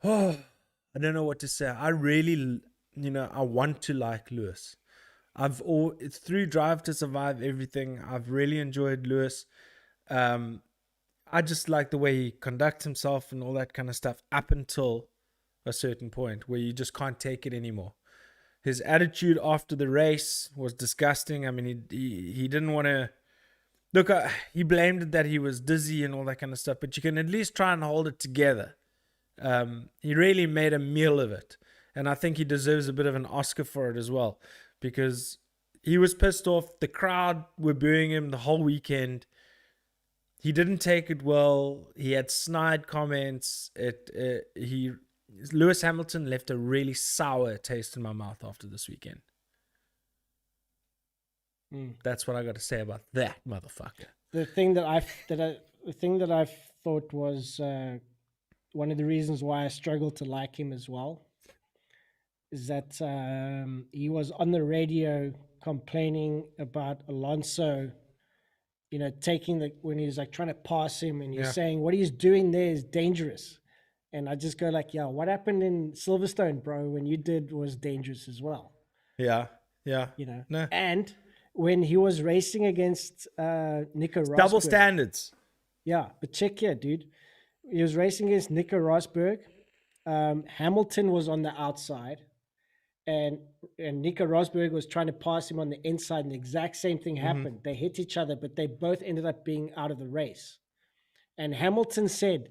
I don't know what to say. I really, I want to like Lewis. It's through Drive to Survive everything. I've really enjoyed Lewis. I just like the way he conducts himself and all that kind of stuff up until a certain point where you just can't take it anymore. His attitude after the race was disgusting. I mean, he didn't want to look. He blamed it that he was dizzy and all that kind of stuff. But you can at least try and hold it together. He really made a meal of it, and I think he deserves a bit of an Oscar for it as well, because he was pissed off. The crowd were booing him the whole weekend. He didn't take it well. He had snide comments. Lewis Hamilton left a really sour taste in my mouth after this weekend. That's what I got to say about that motherfucker. The thing that I thought was one of the reasons why I struggled to like him as well is that he was on the radio complaining about Alonso, taking when he was like trying to pass him, and he's saying what he's doing there is dangerous. And I just go like, yeah, what happened in Silverstone, bro, when you did was dangerous as well. Yeah. No. And when he was racing against Nico Rosberg. Double standards. Yeah, but check here, dude. He was racing against Nico Rosberg. Hamilton was on the outside. And Nico Rosberg was trying to pass him on the inside, and the exact same thing happened. They hit each other, but they both ended up being out of the race. And Hamilton said,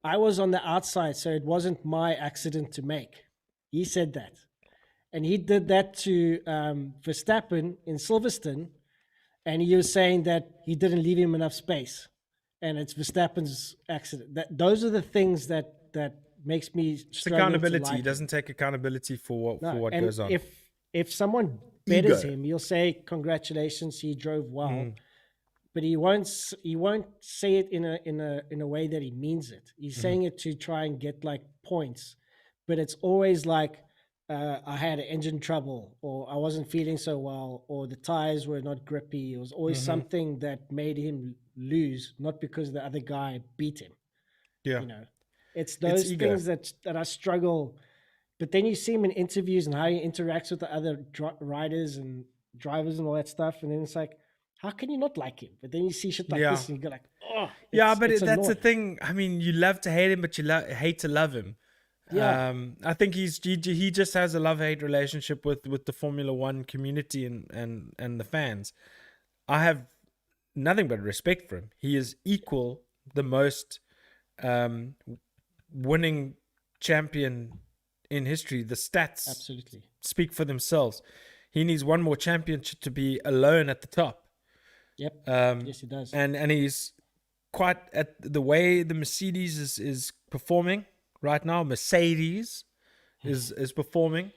I was on the outside, so it wasn't my accident to make. He said that. And he did that to Verstappen in Silverstone, and he was saying that he didn't leave him enough space, and it's Verstappen's accident. Those are the things that makes me struggle. It's accountability. To like he doesn't take accountability for what goes on. If someone betters him, he'll say congratulations, he drove well. But he won't say it in a way that he means it. He's saying it to try and get like points, but it's always like I had engine trouble, or I wasn't feeling so well, or the tires were not grippy. It was always something that made him lose, not because the other guy beat him. Yeah, it's those things that I struggle. But then you see him in interviews and how he interacts with the other riders and drivers and all that stuff, and then it's like, how can you not like him? But then you see shit like this and you go like, oh. Yeah, but that's the thing. I mean, you love to hate him, but you hate to love him. Yeah. I think he just has a love-hate relationship with the Formula One community and the fans. I have nothing but respect for him. He is the most winning champion in history. The stats absolutely speak for themselves. He needs one more championship to be alone at the top. Yep. Yes, he does. And he's quite at the way the Mercedes is performing right now. Mercedes is performing,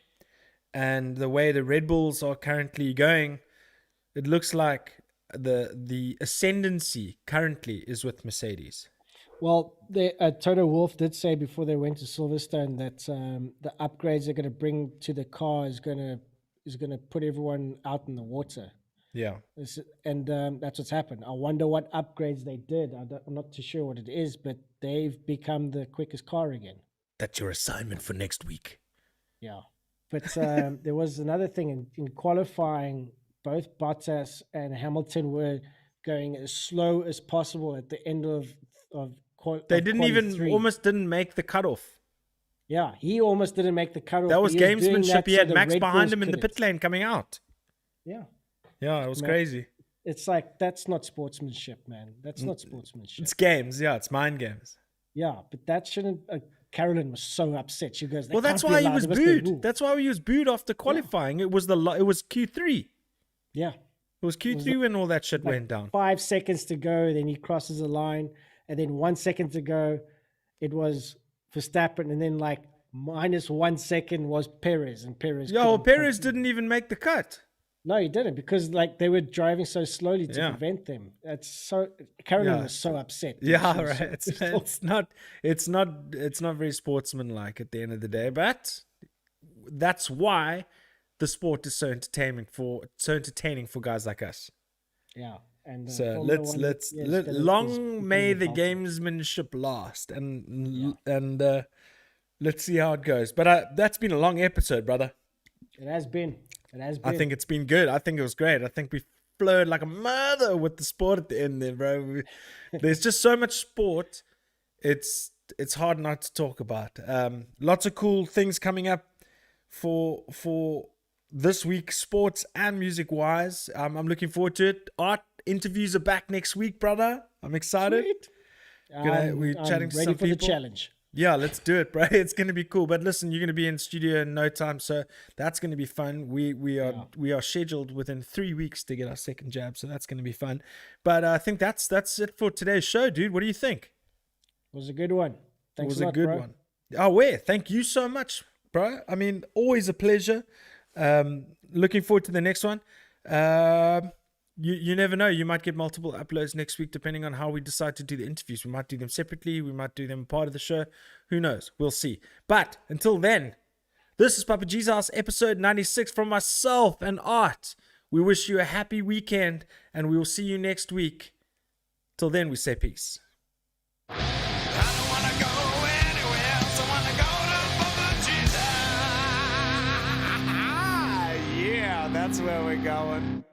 and the way the Red Bulls are currently going, it looks like the ascendancy currently is with Mercedes. Well, Toto Wolff did say before they went to Silverstone that the upgrades they're going to bring to the car is going to put everyone out in the water. Yeah. And that's what's happened. I wonder what upgrades they did. I'm not too sure what it is, but they've become the quickest car again. That's your assignment for next week. Yeah. But there was another thing in qualifying. Both Bottas and Hamilton were going as slow as possible at the end of they almost didn't make the cutoff. Yeah, he almost didn't make the cutoff. That was gamesmanship. He had Max behind him in the pit lane coming out. Yeah. Yeah, it was crazy. It's like, that's not sportsmanship, man. That's not sportsmanship. It's games. Yeah, it's mind games. Yeah, but that shouldn't... Carolyn was so upset. She goes, well, that's why he was booed. That's why he was booed after qualifying. Yeah. It was Q3. Yeah. It was Q3 when all that shit went down. 5 seconds to go, then he crosses the line. And then 1 second to go, it was Verstappen. And then like minus 1 second was Perez. And Perez... Yeah, well, Perez didn't even make the cut. No, he didn't, because like they were driving so slowly to prevent them. That's so... Carolyn was so upset. Yeah, right. It's not very sportsmanlike at the end of the day, but that's why the sport is so entertaining for guys like us. Yeah. And so long may the gamesmanship last, and let's see how it goes. But that's been a long episode, brother. It has been. I think it's been good. I think it was great. I think we flowed like a mother with the sport at the end there, bro. There's just so much sport. It's hard not to talk about. Lots of cool things coming up for this week, sports and music wise. I'm looking forward to it. Art interviews are back next week, brother. I'm excited. We're chatting to some people. Ready for the challenge. Yeah, let's do it, bro. It's going to be cool. But listen, you're going to be in studio in no time, so that's going to be fun. We are scheduled within 3 weeks to get our second jab, so that's going to be fun. But I think that's it for today's show, dude. What do you think? It was a good one. Thanks a lot, good bro. one. Oh, where? Thank you so much, bro. I mean, always a pleasure. Looking forward to the next one. You never know. You might get multiple uploads next week, depending on how we decide to do the interviews. We might do them separately. We might do them part of the show. Who knows? We'll see. But until then, this is Papa G's House, episode 96 from myself and Art. We wish you a happy weekend, and we will see you next week. Till then, we say peace. I don't wanna go anywhere else. I wanna go to Papa Jesus. Yeah, that's where we're going.